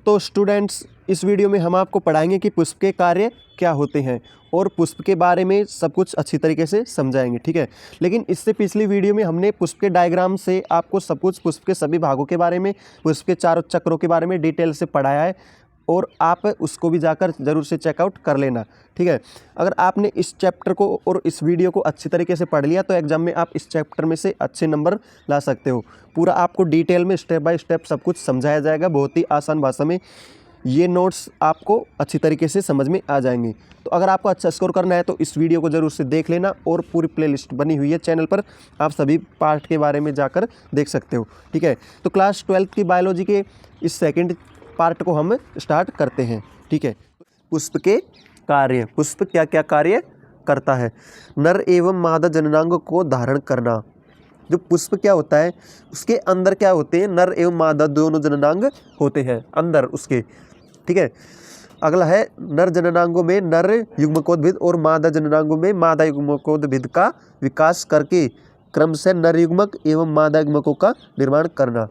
तो स्टूडेंट्स, इस वीडियो में हम आपको पढ़ाएंगे कि पुष्प के कार्य क्या होते हैं और पुष्प के बारे में सब कुछ अच्छी तरीके से समझाएंगे, ठीक है। लेकिन इससे पिछली वीडियो में हमने पुष्प के डायग्राम से आपको सब कुछ पुष्प के सभी भागों के बारे में, पुष्प के चारों चक्रों के बारे में डिटेल से पढ़ाया है और आप उसको भी जाकर ज़रूर से चेकआउट कर लेना, ठीक है। अगर आपने इस चैप्टर को और इस वीडियो को अच्छी तरीके से पढ़ लिया तो एग्जाम में आप इस चैप्टर में से अच्छे नंबर ला सकते हो। पूरा आपको डिटेल में स्टेप बाय स्टेप सब कुछ समझाया जाएगा, बहुत ही आसान भाषा में। ये नोट्स आपको अच्छी तरीके से समझ में आ जाएंगे। तो अगर आपको अच्छा स्कोर करना है तो इस वीडियो को ज़रूर से देख लेना और पूरी प्लेलिस्ट बनी हुई है चैनल पर, आप सभी पार्ट के बारे में जाकर देख सकते हो, ठीक है। तो क्लास 12 की बायोलॉजी के इस सेकंड पार्ट को हम स्टार्ट करते हैं, ठीक है। पुष्प के कार्य, पुष्प क्या क्या कार्य करता है। नर एवं मादा जननांग को धारण करना। जो पुष्प क्या होता है, उसके अंदर क्या होते हैं, नर एवं मादा दोनों जननांग होते हैं अंदर उसके, ठीक है। अगला है नर जननांगों में नर युग्मकोद्भिद और मादा जननांगों में मादा युग्मकोद्भिद का विकास करके क्रम से नर युग्मक एवं मादा युग्मकों का निर्माण करना।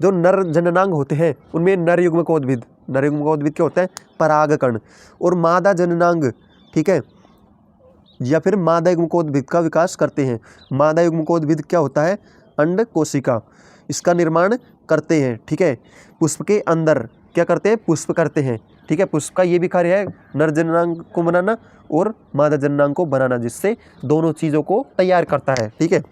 जो नर जननांग होते हैं उनमें नर युग्मकोद्भिद क्या होता है, परागकण, और मादा जननांग, ठीक है, या फिर मादा युग्मकोद्भिद का विकास करते हैं। मादा युग्मकोद्भिद क्या होता है, अंड कोशिका, इसका निर्माण करते हैं, ठीक है। पुष्प के अंदर क्या करते हैं, पुष्प करते हैं, ठीक है। पुष्प का ये भी कार्य है नर जननांग को बनाना और मादा जननांग को बनाना, जिससे दोनों चीज़ों को तैयार करता है, ठीक है।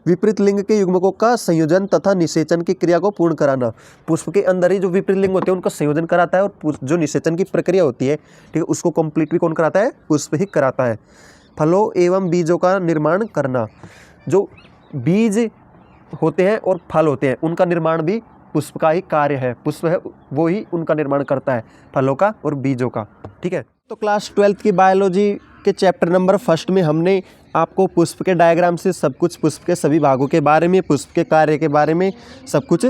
विपरीत लिंग के युग्मकों का संयोजन तथा निषेचन की क्रिया को पूर्ण कराना। पुष्प के अंदर ही जो विपरीत लिंग होते हैं उनका संयोजन कराता है और जो निषेचन की प्रक्रिया होती है, ठीक है, उसको कंप्लीट भी कौन कराता है, पुष्प ही कराता है। फलों एवं बीजों का निर्माण करना। जो बीज होते हैं और फल होते हैं उनका निर्माण भी पुष्प का ही कार्य है, पुष्प है वो ही उनका निर्माण करता है, फलों का और बीजों का, ठीक है। तो क्लास 12 की बायोलॉजी के चैप्टर नंबर 1 में हमने आपको पुष्प के डायग्राम से सब कुछ, पुष्प के सभी भागों के बारे में, पुष्प के कार्य के बारे में सब कुछ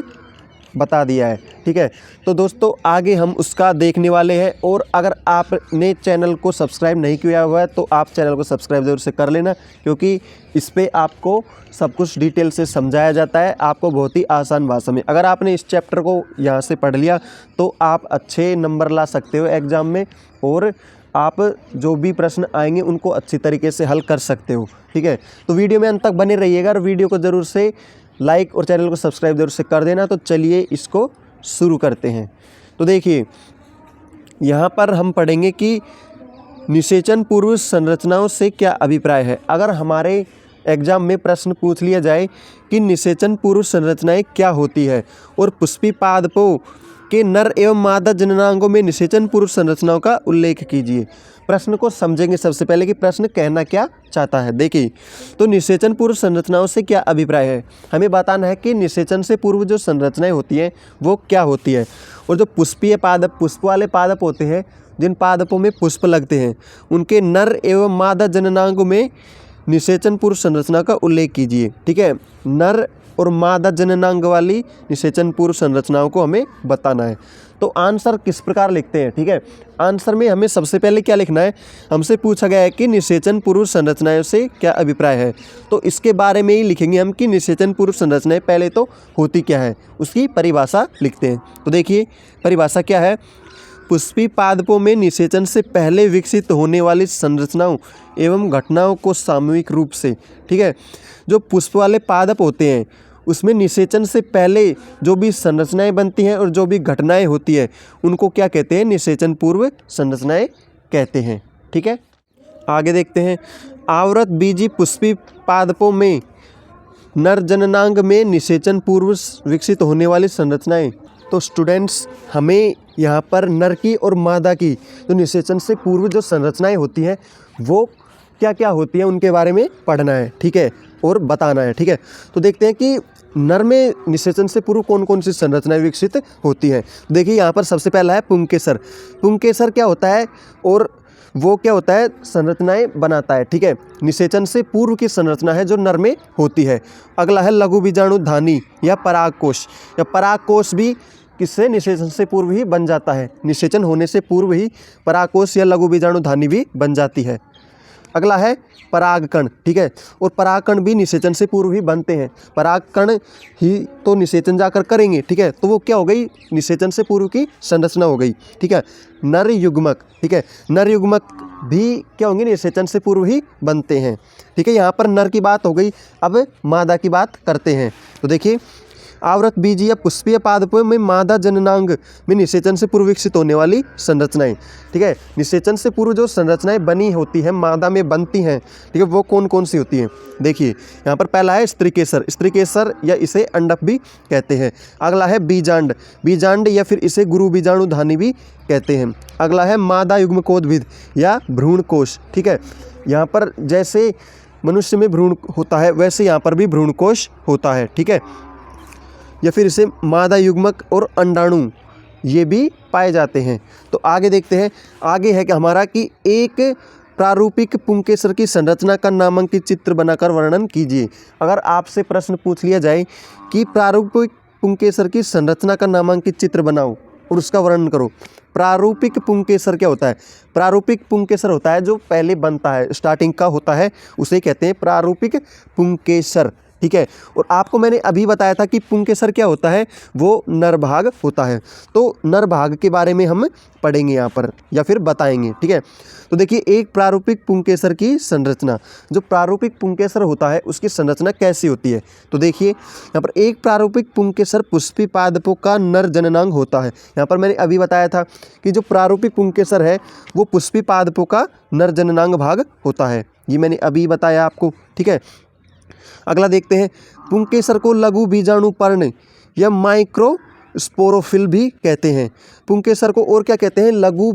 बता दिया है, ठीक है। तो दोस्तों आगे हम उसका देखने वाले हैं, और अगर आपने चैनल को सब्सक्राइब नहीं किया हुआ है तो आप चैनल को सब्सक्राइब ज़रूर से कर लेना, क्योंकि इस पे आपको सब कुछ डिटेल से समझाया जाता है, आपको बहुत ही आसान भाषा में। अगर आपने इस चैप्टर को यहाँ से पढ़ लिया तो आप अच्छे नंबर ला सकते हो एग्ज़ाम में, और आप जो भी प्रश्न आएंगे उनको अच्छी तरीके से हल कर सकते हो, ठीक है। तो वीडियो में अंत तक बने रहिएगा और वीडियो को ज़रूर से लाइक और चैनल को सब्सक्राइब जरूर से कर देना। तो चलिए इसको शुरू करते हैं। तो देखिए यहाँ पर हम पढ़ेंगे कि निषेचन पूर्व संरचनाओं से क्या अभिप्राय है। अगर हमारे एग्जाम में प्रश्न पूछ लिया जाए कि निषेचन पूर्व संरचनाएं क्या होती है और पुष्पी पादपों के नर एवं मादा जननांगों में निषेचन पूर्व संरचनाओं का उल्लेख कीजिए। प्रश्न को समझेंगे सबसे पहले कि प्रश्न कहना क्या चाहता है। देखिए, तो निषेचन पूर्व संरचनाओं से क्या अभिप्राय है, हमें बताना है कि निषेचन से पूर्व जो संरचनाएं होती हैं वो क्या होती है। और जो पुष्पीय पादप, पुष्प वाले पादप होते हैं, जिन पादपों में पुष्प लगते हैं, उनके नर एवं मादा जननांगों में निषेचन पूर्व संरचना का उल्लेख कीजिए, ठीक है। नर और मादा जननांग वाली निषेचन पूर्व संरचनाओं को हमें बताना है। तो आंसर किस प्रकार लिखते हैं, ठीक है। आंसर में हमें सबसे पहले क्या लिखना है, हमसे पूछा गया है कि निषेचन पूर्व संरचनाओं से क्या अभिप्राय है, तो इसके बारे में ही लिखेंगे हम कि निषेचन पूर्व संरचनाएं पहले तो होती क्या है, उसकी परिभाषा लिखते हैं। तो देखिए परिभाषा क्या है, पुष्पी पादपों में निषेचन से पहले विकसित होने वाली संरचनाओं एवं घटनाओं को सामूहिक रूप से, ठीक है, जो पुष्प वाले पादप होते हैं उसमें निषेचन से पहले जो भी संरचनाएं बनती हैं और जो भी घटनाएं होती है उनको क्या कहते हैं, निषेचन पूर्व संरचनाएं कहते हैं, ठीक है। आगे देखते हैं, आवृत बीजी पुष्पी पादपों में नर जननांग में निषेचन पूर्व विकसित होने वाली संरचनाएं। तो स्टूडेंट्स हमें यहाँ पर नर की और मादा की जो निषेचन से पूर्व जो संरचनाएं होती हैं वो क्या क्या होती हैं उनके बारे में पढ़ना है, ठीक है, और बताना है, ठीक है। तो देखते हैं कि नर में निषेचन से पूर्व कौन कौन सी संरचनाएं विकसित होती हैं। देखिए यहाँ पर सबसे पहला है पुंकेसर। पुंकेसर क्या होता है और वो क्या होता है, संरचनाएं बनाता है, ठीक है। निषेचन से पूर्व की संरचना है जो नर में होती है। अगला है लघु बीजाणुधानी या परागकोश। या परागकोश भी किससे, निषेचन से पूर्व ही बन जाता है, निषेचन होने से पूर्व ही परागकोश या लघु बीजाणुधानी भी बन जाती है। अगला है परागकण, ठीक है। और परागकण भी निषेचन से पूर्व ही बनते हैं। परागकण ही तो निषेचन जाकर करेंगे, ठीक है। तो वो क्या हो गई, निषेचन से पूर्व की संरचना हो गई, ठीक है। नर युग्मक, ठीक है, नर युग्मक भी क्या होंगे, निषेचन से पूर्व ही बनते हैं, ठीक है। यहाँ पर नर की बात हो गई, अब मादा की बात करते हैं। तो देखिए, आवृत बीजीय पुष्पीय पादपों में मादा जननांग में निषेचन से पूर्व विकसित होने वाली संरचनाएं, ठीक है। निषेचन से पूर्व जो संरचनाएं बनी होती हैं, मादा में बनती हैं, ठीक है, वो कौन कौन सी होती हैं। देखिए यहाँ पर पहला है स्त्रीकेसर, स्त्रीकेसर या इसे अंडक भी कहते हैं। अगला है बीजांड, बीजांड या फिर इसे गुरु बीजाणुधानी भी कहते हैं। अगला है मादा युग्मकोद्भिद या भ्रूणकोश, ठीक है। यहाँ पर जैसे मनुष्य में भ्रूण होता है वैसे यहाँ पर भी भ्रूणकोश होता है, ठीक है। या फिर इसे मादा युग्मक और अंडाणु ये भी पाए जाते हैं। तो आगे देखते हैं, आगे है कि हमारा कि एक प्रारूपिक पुंकेसर की संरचना का नामांकित चित्र बनाकर वर्णन कीजिए। अगर आपसे प्रश्न पूछ लिया जाए कि प्रारूपिक पुंकेसर की संरचना का नामांकित चित्र बनाओ और उसका वर्णन करो। प्रारूपिक पुंकेसर क्या होता है, प्रारूपिक पुंकेसर होता है जो पहले बनता है, स्टार्टिंग का होता है, उसे कहते हैं प्रारूपिक पुंकेसर, ठीक है। और आपको मैंने अभी बताया था कि पुंकेसर क्या होता है, वो नरभाग होता है। तो नरभाग के बारे में हम पढ़ेंगे यहाँ पर या फिर बताएंगे, ठीक है। तो देखिए, एक प्रारूपिक पुंकेसर की संरचना, जो प्रारूपिक पुंकेसर होता है उसकी संरचना कैसी होती है। तो देखिए यहाँ पर एक प्रारूपिक पुंकेसर पुष्पी पादपों का नर जननांग होता है। यहाँ पर मैंने अभी बताया था कि जो प्रारूपिक पुंकेसर है वो पुष्पी पादपों का नर जननांग भाग होता है, ये मैंने अभी बताया आपको, ठीक है। अगला देखते हैं, पुंकेसर को लघु बीजाणु पर्ण या माइक्रो स्पोरोफिल भी कहते हैं। पुंकेसर को और क्या कहते हैं, लघु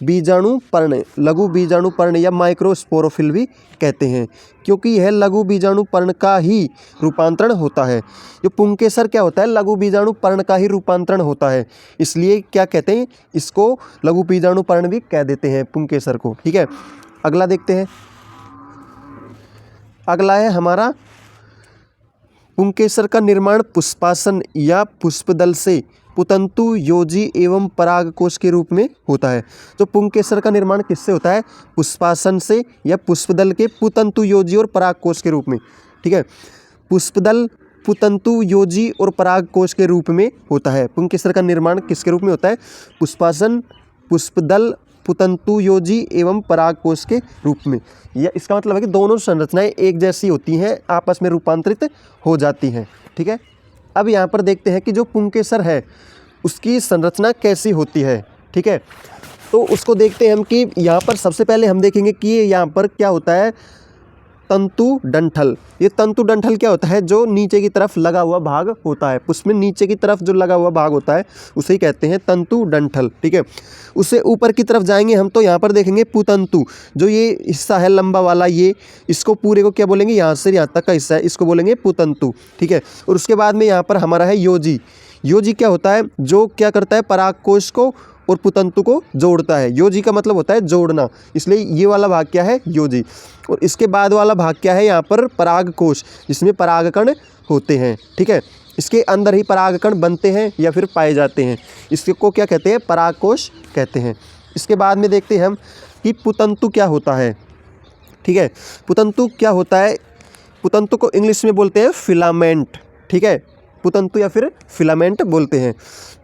बीजाणु पर्ण, लघु बीजाणु पर्ण या माइक्रो स्पोरोफिल भी कहते हैं, क्योंकि यह लघु बीजाणु पर्ण का ही रूपांतरण होता है। जो पुंकेसर क्या होता है, लघु बीजाणु पर्ण का ही रूपांतरण होता है, इसलिए क्या कहते हैं, इसको लघु बीजाणु पर्ण भी कह देते हैं पुंकेसर को, ठीक है। अगला देखते हैं, अगला है हमारा पुंकेसर का निर्माण पुष्पासन या पुष्पदल से पुतंतु योजी एवं परागकोश के रूप में होता है। तो पुंकेसर का निर्माण किससे होता है, पुष्पासन से या पुष्पदल के पुतंतु योजी और परागकोश के रूप में, ठीक है। पुष्पदल, पुतंतु योजी और परागकोश के रूप में होता है। पुंकेसर का निर्माण किसके रूप में होता है, पुष्पासन, पुष्पदल, पुतंतु योजी एवं परागकोश के रूप में। यह इसका मतलब है कि दोनों संरचनाएं एक जैसी होती हैं, आपस में रूपांतरित हो जाती हैं, ठीक है। अब यहाँ पर देखते हैं कि जो पुंकेसर है उसकी संरचना कैसी होती है, ठीक है। तो उसको देखते हैं हम कि यहाँ पर सबसे पहले हम देखेंगे कि यहाँ पर क्या होता है, तंतु डंठल। ये तंतु डंठल क्या होता है, जो नीचे की तरफ लगा हुआ भाग होता है, पुष्प में नीचे की तरफ जो लगा हुआ भाग होता है उसे ही कहते हैं तंतु डंठल, ठीक है। उससे ऊपर की तरफ जाएंगे हम तो यहाँ पर देखेंगे पुतंतु, जो ये हिस्सा है लंबा वाला, ये इसको पूरे को क्या बोलेंगे, यहाँ से यहाँ तक का हिस्सा है, इसको बोलेंगे पुतंतु, ठीक है। और उसके बाद में यहाँ पर हमारा है योजी। योजी क्या होता है, जो क्या करता है, परागकोश को और पुतंतु को जोड़ता है। योजी का मतलब होता है जोड़ना, इसलिए ये वाला भाग क्या है, योजी। और इसके बाद वाला भाग क्या है, यहाँ पर परागकोश, जिसमें परागकण होते हैं, ठीक है। इसके अंदर ही परागकण बनते हैं या फिर पाए जाते हैं, इसको क्या कहते हैं, परागकोश कहते हैं। इसके बाद में देखते हैं हम कि पुतंतु क्या होता है, ठीक है। पुतंतु क्या होता है, पुतंतु को इंग्लिश में बोलते हैं फिलामेंट, ठीक है। पुतंतु या फिर फिलामेंट बोलते हैं।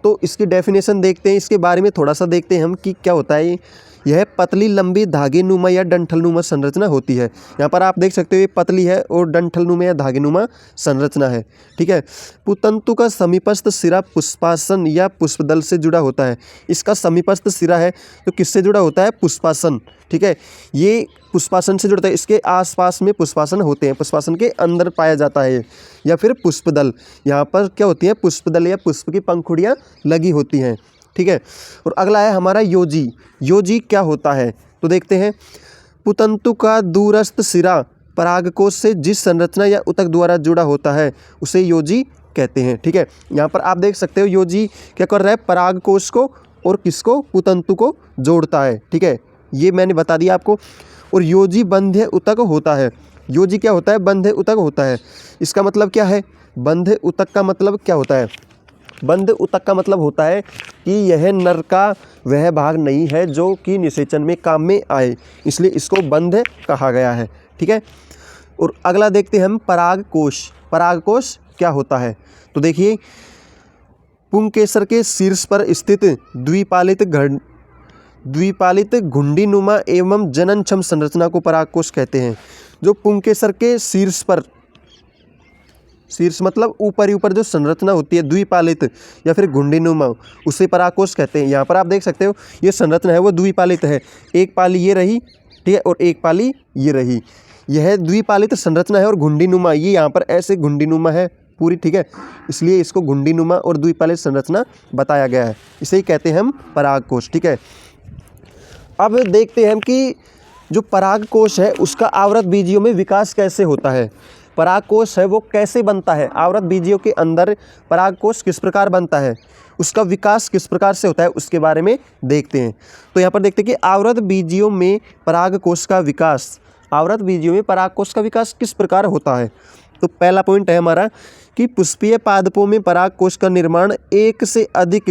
तो इसकी डेफिनेशन देखते हैं, इसके बारे में थोड़ा सा देखते हैं हम कि क्या होता है। यह पतली लंबी धागे नुमा या डंठल नुमा संरचना होती है। यहाँ पर आप देख सकते हो ये पतली है और डंठल नुमा या धागे नुमा संरचना है, ठीक है। पुतंतु का समीपस्थ सिरा पुष्पासन या पुष्पदल से जुड़ा होता है। इसका समीपस्थ सिरा है तो किससे जुड़ा होता है, पुष्पासन, ठीक है। ये पुष्पासन से जुड़ता है, इसके आसपास में पुष्पासन होते हैं, पुष्पासन के अंदर पाया जाता है। या फिर पुष्पदल, यहाँ पर क्या होती है, पुष्पदल या पुष्प की पंखुड़ियाँ लगी होती हैं, ठीक है। और अगला है हमारा योजी। योजी क्या होता है, तो देखते हैं, पुतंतु का दूरस्थ सिरा परागकोश से जिस संरचना या ऊतक द्वारा जुड़ा होता है उसे योजी कहते हैं, ठीक है। यहाँ पर आप देख सकते हो योजी क्या कर रहा है, परागकोश को और किसको, पुतंतु को जोड़ता है, ठीक है। ये मैंने बता दिया आपको। और योजी बंध्य ऊतक होता है। योजी क्या होता है, बंध्य ऊतक होता है। इसका मतलब क्या है, बंध्य ऊतक का मतलब क्या होता है, बंध ऊतक का मतलब होता है कि यह नर का वह भाग नहीं है जो कि निषेचन में काम में आए, इसलिए इसको बंध कहा गया है। ठीक है। और अगला देखते हैं हम परागकोश। परागकोश क्या होता है? तो देखिए, पुंकेसर के शीर्ष पर स्थित द्विपालित घुंडीनुमा एवं जननक्षम संरचना को परागकोश कहते हैं। जो पुंकेसर के शीर्ष पर, शीर्ष मतलब ऊपर ही ऊपर जो संरचना होती है द्विपालित या फिर घुंडीनुमा, उसे परागकोश कहते हैं। यहाँ पर आप देख सकते हो ये संरचना है वो द्विपालित है, एक पाली ये रही, ठीक है, और एक पाली ये रही। यह द्विपालित संरचना है और घुंडीनुमा, ये यहाँ पर ऐसे घुंडीनुमा है पूरी, ठीक है, इसलिए इसको घुंडीनुमा और द्विपालित संरचना बताया गया है। इसे ही कहते हैं हम परागकोश। ठीक है। अब देखते हैं कि जो परागकोश है उसका आवृत बीजियों में विकास कैसे होता है। परागकोश है वो कैसे बनता है, आवृत बीजियों के अंदर परागकोश किस प्रकार बनता है, उसका विकास किस प्रकार से होता है, उसके बारे में देखते हैं। तो यहाँ पर देखते हैं कि आवृत बीजियों में परागकोश का विकास, आवृत बीजियों में परागकोश का विकास किस प्रकार होता है। तो पहला पॉइंट है हमारा कि पुष्पीय पादपों में परागकोश का निर्माण एक से अधिक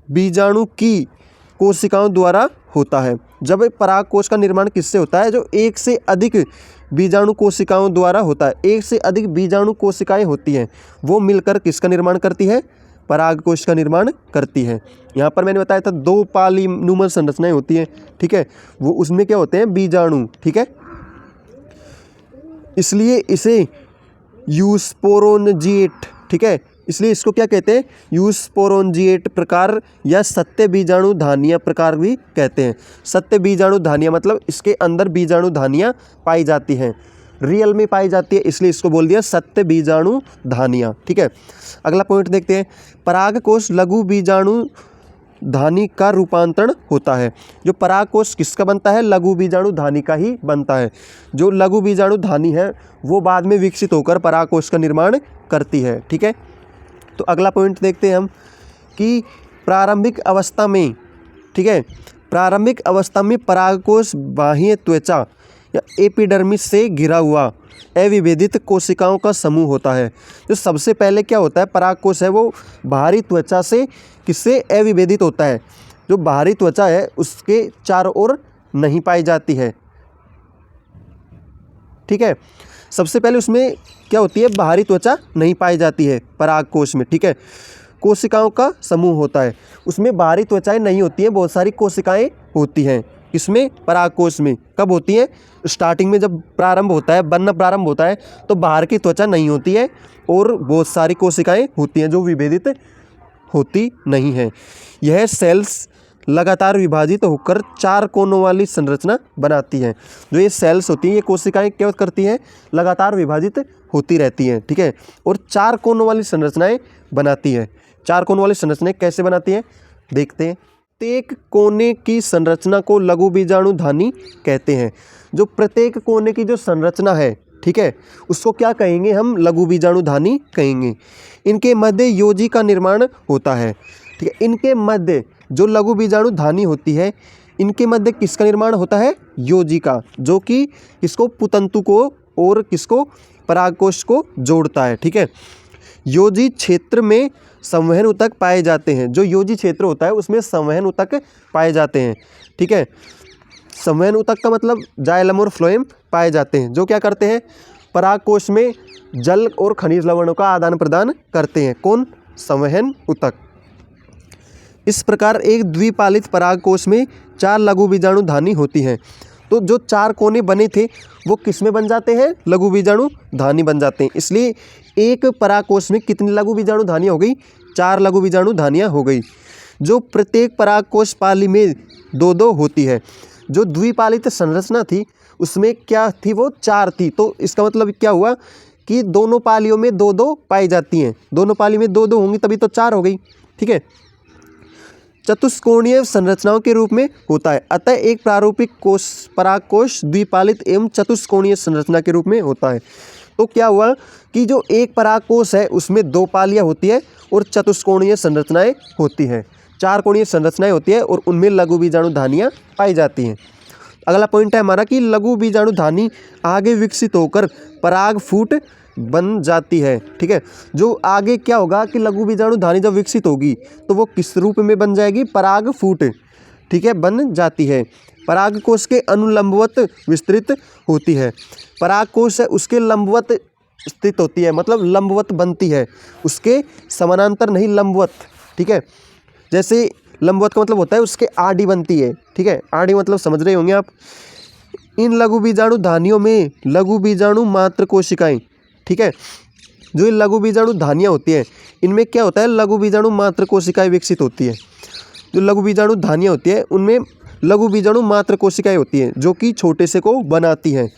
बीजाणु की कोशिकाओं द्वारा होता है। जब परागकोश का निर्माण किससे होता है? जो एक से अधिक बीजाणु कोशिकाओं द्वारा होता है। एक से अधिक बीजाणु कोशिकाएं होती हैं, वो मिलकर किसका निर्माण करती है? परागकोश का निर्माण करती है। यहाँ पर मैंने बताया था दो पालीनुमा संरचनाएं होती हैं, ठीक है, वो उसमें क्या होते हैं? बीजाणु। ठीक है, इसलिए इसे यूस्पोरोनजिएट, ठीक है, इसलिए इसको क्या कहते हैं? यूस्पोरोनजिएट प्रकार या सत्य बीजाणु धानियाँ प्रकार भी कहते हैं। सत्य बीजाणु धानियाँ मतलब इसके अंदर बीजाणु धानियाँ पाई जाती हैं, रियल में पाई जाती है, इसलिए इसको बोल दिया सत्य बीजाणु धानियाँ। ठीक है। अगला पॉइंट देखते हैं, परागकोश लघु बीजाणु धानी का रूपांतरण होता है। जो परागकोश किसका बनता है? लघु बीजाणु धानी का ही बनता है। जो लघु बीजाणु धानी है वो बाद में विकसित होकर परागकोश का निर्माण करती है। ठीक है। तो अगला पॉइंट देखते हैं हम कि प्रारंभिक अवस्था में, ठीक है, प्रारंभिक अवस्था में परागकोश बाह्य त्वचा या एपिडर्मिस से घिरा हुआ अविभेदित कोशिकाओं का समूह होता है। जो सबसे पहले क्या होता है? परागकोश है वो बाहरी त्वचा से किससे अविभेदित होता है? जो बाहरी त्वचा है उसके चारों ओर नहीं पाई जाती है। ठीक है, सबसे पहले उसमें क्या होती है? बाहरी त्वचा नहीं पाई जाती है परागकोश में। ठीक है, कोशिकाओं का समूह होता है, उसमें बाहरी त्वचाएं नहीं होती हैं, बहुत सारी कोशिकाएं होती हैं। इसमें परागकोश में कब होती है? स्टार्टिंग में जब प्रारंभ होता है, बनना प्रारंभ होता है, तो बाहर की त्वचा नहीं होती है और बहुत सारी कोशिकाएं होती हैं जो विभेदित होती नहीं हैं। यह सेल्स लगातार विभाजित होकर चार कोनों वाली संरचना बनाती हैं। जो ये सेल्स होती हैं, ये कोशिकाएं क्या करती हैं? लगातार विभाजित होती रहती हैं। ठीक है, और चार कोनों वाली संरचनाएं बनाती हैं। चार कोनों वाली संरचनाएं कैसे बनाती हैं देखते हैं। प्रत्येक कोने की संरचना को लघु बीजाणु धानी कहते हैं। जो प्रत्येक कोने की जो संरचना है, ठीक है, उसको क्या कहेंगे हम? लघु बीजाणु धानी कहेंगे। इनके मध्य योजी का निर्माण होता है। ठीक है, इनके मध्य जो लघु बीजाणु धानी होती है, इनके मध्य किसका निर्माण होता है? योजी का, जो कि किसको? पुतंतु को और किसको? परागकोश को जोड़ता है। ठीक है, योजी क्षेत्र में संवहन ऊतक पाए जाते हैं। जो योजी क्षेत्र होता है उसमें संवहन ऊतक पाए जाते हैं। ठीक है, संवहन ऊतक का मतलब जाइलम और फ्लोएम पाए जाते हैं, जो क्या करते हैं? परागकोश में जल और खनिज लवणों का आदान प्रदान करते हैं। कौन? संवहन ऊतक। इस प्रकार एक द्विपालित परागकोश में चार लघु बीजाणु धानी होती हैं। तो जो चार कोने बने थे वो किस में बन जाते हैं? लघु बीजाणु धानी बन जाते हैं। इसलिए एक परागकोश में कितनी लघु बीजाणु धानियाँ हो गई? चार लघु बीजाणु धानियाँ हो गई। जो प्रत्येक परागकोश पाली में दो दो होती है। जो द्विपालित संरचना थी उसमें क्या थी? वो चार थी। तो इसका मतलब क्या हुआ कि दोनों पालियों में दो दो पाई जाती हैं। दोनों पाली में दो दो होंगी तभी तो चार हो गई। ठीक है, चतुष्कोणीय संरचनाओं के रूप में होता है। अतः एक प्रारूपिक कोश परागकोश द्विपालित एवं चतुष्कोणीय संरचना के रूप में होता है। तो क्या हुआ कि जो एक परागकोश है उसमें दो पालियाँ होती है और चतुष्कोणीय संरचनाएं होती हैं, चार कोणीय संरचनाएं होती है और उनमें लघु बीजाणु धानियाँ पाई जाती हैं। अगला पॉइंट है हमारा कि लघु बीजाणु धानी आगे विकसित होकर पराग फूट बन जाती है। ठीक है, जो आगे क्या होगा कि लघु बीजाणु धानी जब विकसित होगी तो वो किस रूप में बन जाएगी, पराग फूट, ठीक है, बन जाती है। पराग कोश के अनुलंबवत विस्तृत होती है। पराग कोश है उसके लंबवत स्थित होती है, मतलब लंबवत बनती है, उसके समानांतर नहीं, लंबवत। ठीक है, जैसे लंबवत का मतलब होता है उसके आड़ी बनती है। ठीक है, आड़ी मतलब समझ रहे होंगे आप। इन लघु बीजाणु धानियों में लघु बीजाणु मात्र कोशिकाएं, ठीक है, जो ये लघु बीजाणु धानियाँ होती है इनमें क्या होता है, लघु बीजाणु मात्र कोशिकाएं विकसित होती है। जो लघु बीजाणु धानियाँ होती है उनमें लघु बीजाणु मात्र कोशिकाएं होती हैं जो कि छोटे से को बनाती हैं,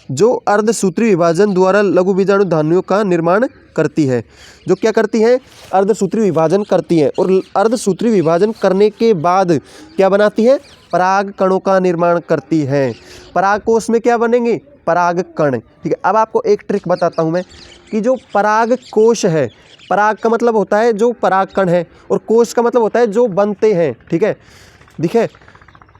जो अर्धसूत्री विभाजन द्वारा लघु बीजाणु धानियों का निर्माण करती है। जो क्या करती हैं, अर्धसूत्री विभाजन करती हैं, और अर्धसूत्री विभाजन करने के बाद क्या बनाती है, पराग कणों का निर्माण करती है। पराग कोश में क्या बनेंगे, पराग कण। ठीक है, अब आपको एक ट्रिक बताता हूँ मैं कि जो पराग कोश है, पराग का मतलब होता है जो पराग कण है, और कोश का मतलब होता है जो बनते हैं। ठीक है, दिखे।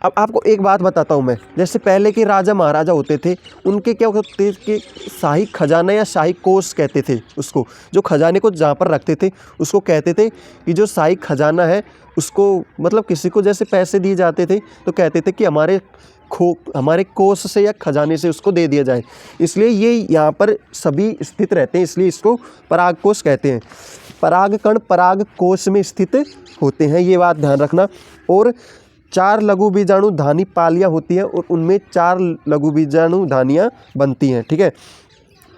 अब आपको एक बात बताता हूँ मैं, जैसे पहले के राजा महाराजा होते थे उनके क्या होते थे कि शाही खजाना या शाही कोष कहते थे उसको, जो खजाने को जहाँ पर रखते थे उसको कहते थे कि जो शाही खजाना है उसको, मतलब किसी को जैसे पैसे दिए जाते थे तो कहते थे कि हमारे कोष से या खजाने से उसको दे दिया जाए, इसलिए ये यहाँ पर सभी स्थित रहते हैं, इसलिए इसको पराग कोष कहते हैं। पराग कण पराग कोष में स्थित होते हैं, ये बात ध्यान रखना। और 4 लघु बीजाणु धानी पालियाँ होती हैं और उनमें 4 लघु बीजाणु धानियाँ बनती हैं। ठीक है,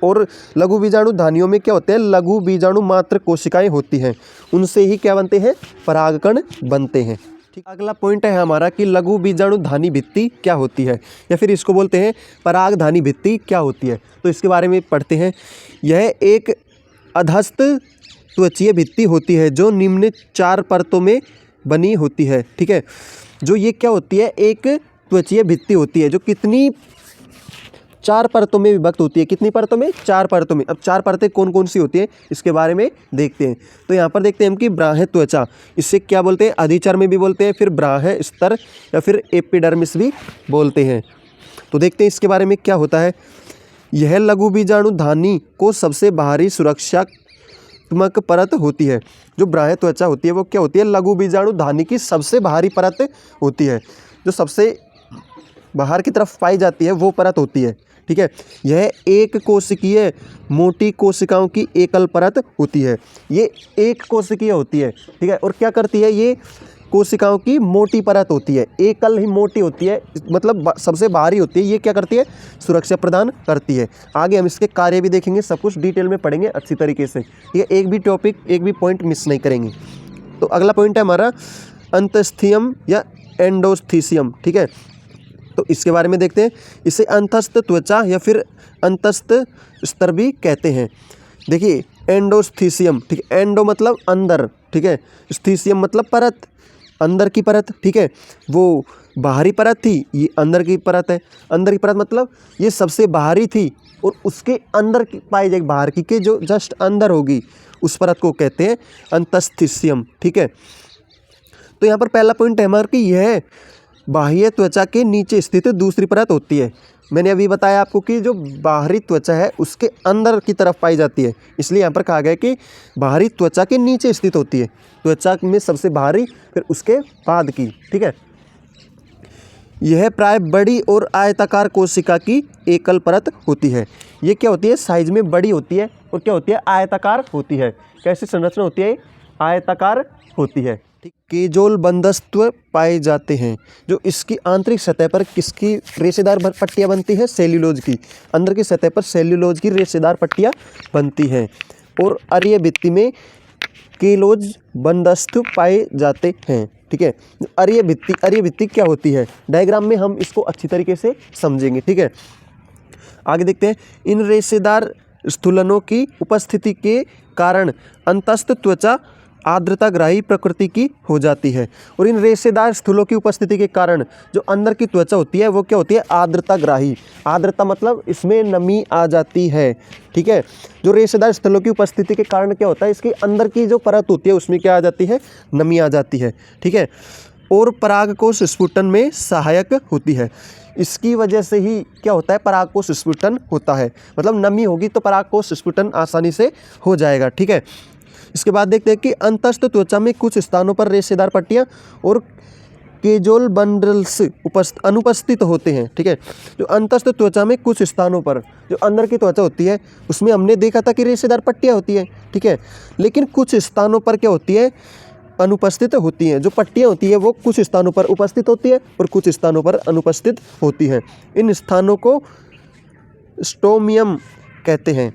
और लघु बीजाणु धानियों में क्या होते हैं, लघु बीजाणु मात्र कोशिकाएं होती हैं, उनसे ही क्या बनते हैं, परागकण बनते हैं। ठीक, अगला पॉइंट है हमारा कि लघु बीजाणु धानी भित्ति क्या होती है, या फिर इसको बोलते हैं पराग धानी भित्ति क्या होती है। तो इसके बारे में पढ़ते हैं। यह एक अधस्थ त्वचीय भित्ति होती है जो निम्न 4 परतों में बनी होती है। ठीक है, जो ये क्या होती है, एक त्वचीय भित्ति होती है जो कितनी 4 परतों में विभक्त होती है। कितनी परतों में, 4 परतों में। अब 4 परतें कौन कौन सी होती हैं इसके बारे में देखते हैं। तो यहाँ पर देखते हैं हम कि बाह्य त्वचा, इससे क्या बोलते हैं, अधिचर्म भी बोलते हैं, फिर बाह्य स्तर या फिर एपिडर्मिस भी बोलते हैं। तो देखते हैं इसके बारे में क्या होता है। यह लघु बीजाणु धानी को सबसे बाहरी सुरक्षात्मक परत होती है। जो बाह्य त्वचा होती है वो क्या होती है, लघु बीजाणु धानी की सबसे बाहरी परत होती है, जो सबसे बाहर की तरफ पाई जाती है वो परत होती है। ठीक है, यह एक कोशिकीय मोटी कोशिकाओं की एकल परत होती है। ये एक कोशिकीय होती है। ठीक है, और क्या करती है, ये कोशिकाओं की मोटी परत होती है, एकल ही मोटी होती है, मतलब सबसे बाहरी होती है। ये क्या करती है, सुरक्षा प्रदान करती है। आगे हम इसके कार्य भी देखेंगे, सब कुछ डिटेल में पढ़ेंगे अच्छी तरीके से। ठीक है, एक भी टॉपिक, एक भी पॉइंट मिस नहीं करेंगे। तो अगला पॉइंट है हमारा अंतस्थीयम या एंडोस्थीसियम। ठीक है, तो इसके बारे में देखते हैं। इसे अंतस्थ त्वचा या फिर अंतस्थ स्तर भी कहते हैं। देखिए, एंडोस्थीसियम, ठीक है, एंडो मतलब अंदर, ठीक है, स्थीसियम मतलब परत, अंदर की परत। ठीक है, वो बाहरी परत थी, ये अंदर की परत है। अंदर की परत मतलब ये सबसे बाहरी थी और उसके अंदर की पाई जाएगी, बाहर की के जो जस्ट अंदर होगी उस परत को कहते हैं अंतस्थीसियम। ठीक है, तो यहाँ पर पहला पॉइंट है हमारा कि यह बाह्य त्वचा के नीचे स्थित दूसरी परत होती है। मैंने अभी बताया आपको कि जो बाहरी त्वचा है उसके अंदर की तरफ पाई जाती है, इसलिए यहाँ पर कहा गया कि बाहरी त्वचा के नीचे स्थित होती है, त्वचा में सबसे बाहरी फिर उसके बाद की। ठीक है, यह प्राय बड़ी और आयताकार कोशिका की एकल परत होती है। ये क्या होती है, साइज में बड़ी होती है और क्या होती है, आयताकार होती है। कैसी संरचना होती है, आयताकार होती है। केजोल बंधस्त्व पाए जाते हैं। जो इसकी आंतरिक सतह पर किसकी रेशेदार पट्टियाँ बनती है, सेल्यूलोज की। अंदर की सतह पर सेल्यूलोज की रेशेदार पट्टियाँ बनती हैं। और अरीय भित्ति में केलोज बंधस्त्व पाए जाते हैं। ठीक है, अरीय भित्ति क्या होती है, डायग्राम में हम इसको अच्छी तरीके से समझेंगे। ठीक है, आगे देखते हैं। इन रेशेदार स्थूलनों की उपस्थिति के कारण अंतस्थ त्वचा आर्द्रताग्राही प्रकृति की हो जाती है। और इन रेशेदार स्थूलों की उपस्थिति के कारण जो अंदर की त्वचा होती है वो क्या होती है, आर्द्रताग्राही। आर्द्रता मतलब इसमें नमी आ जाती है। ठीक है, जो रेशेदार स्थूलों की उपस्थिति के कारण क्या होता है, इसकी अंदर की जो परत होती है उसमें क्या आ जाती है, नमी आ जाती है। ठीक है, और परागकोश स्फुटन में सहायक होती है। इसकी वजह से ही क्या होता है, परागकोश स्फुटन होता है। मतलब नमी होगी तो परागकोश स्फुटन आसानी से हो जाएगा। ठीक है, इसके बाद देखते हैं कि अंतस्थ त्वचा में कुछ स्थानों पर रेशेदार पट्टियाँ और केजोल बंडल्स अनुपस्थित होते हैं। ठीक है, जो अंतस्थ त्वचा में कुछ स्थानों पर, जो अंदर की त्वचा होती है उसमें हमने देखा था कि रेशेदार पट्टियाँ होती हैं। ठीक है, लेकिन कुछ स्थानों पर क्या होती है, अनुपस्थित होती हैं। जो पट्टियाँ होती है वो कुछ स्थानों पर उपस्थित होती है और कुछ स्थानों पर अनुपस्थित होती हैं। इन स्थानों को स्टोमियम कहते हैं।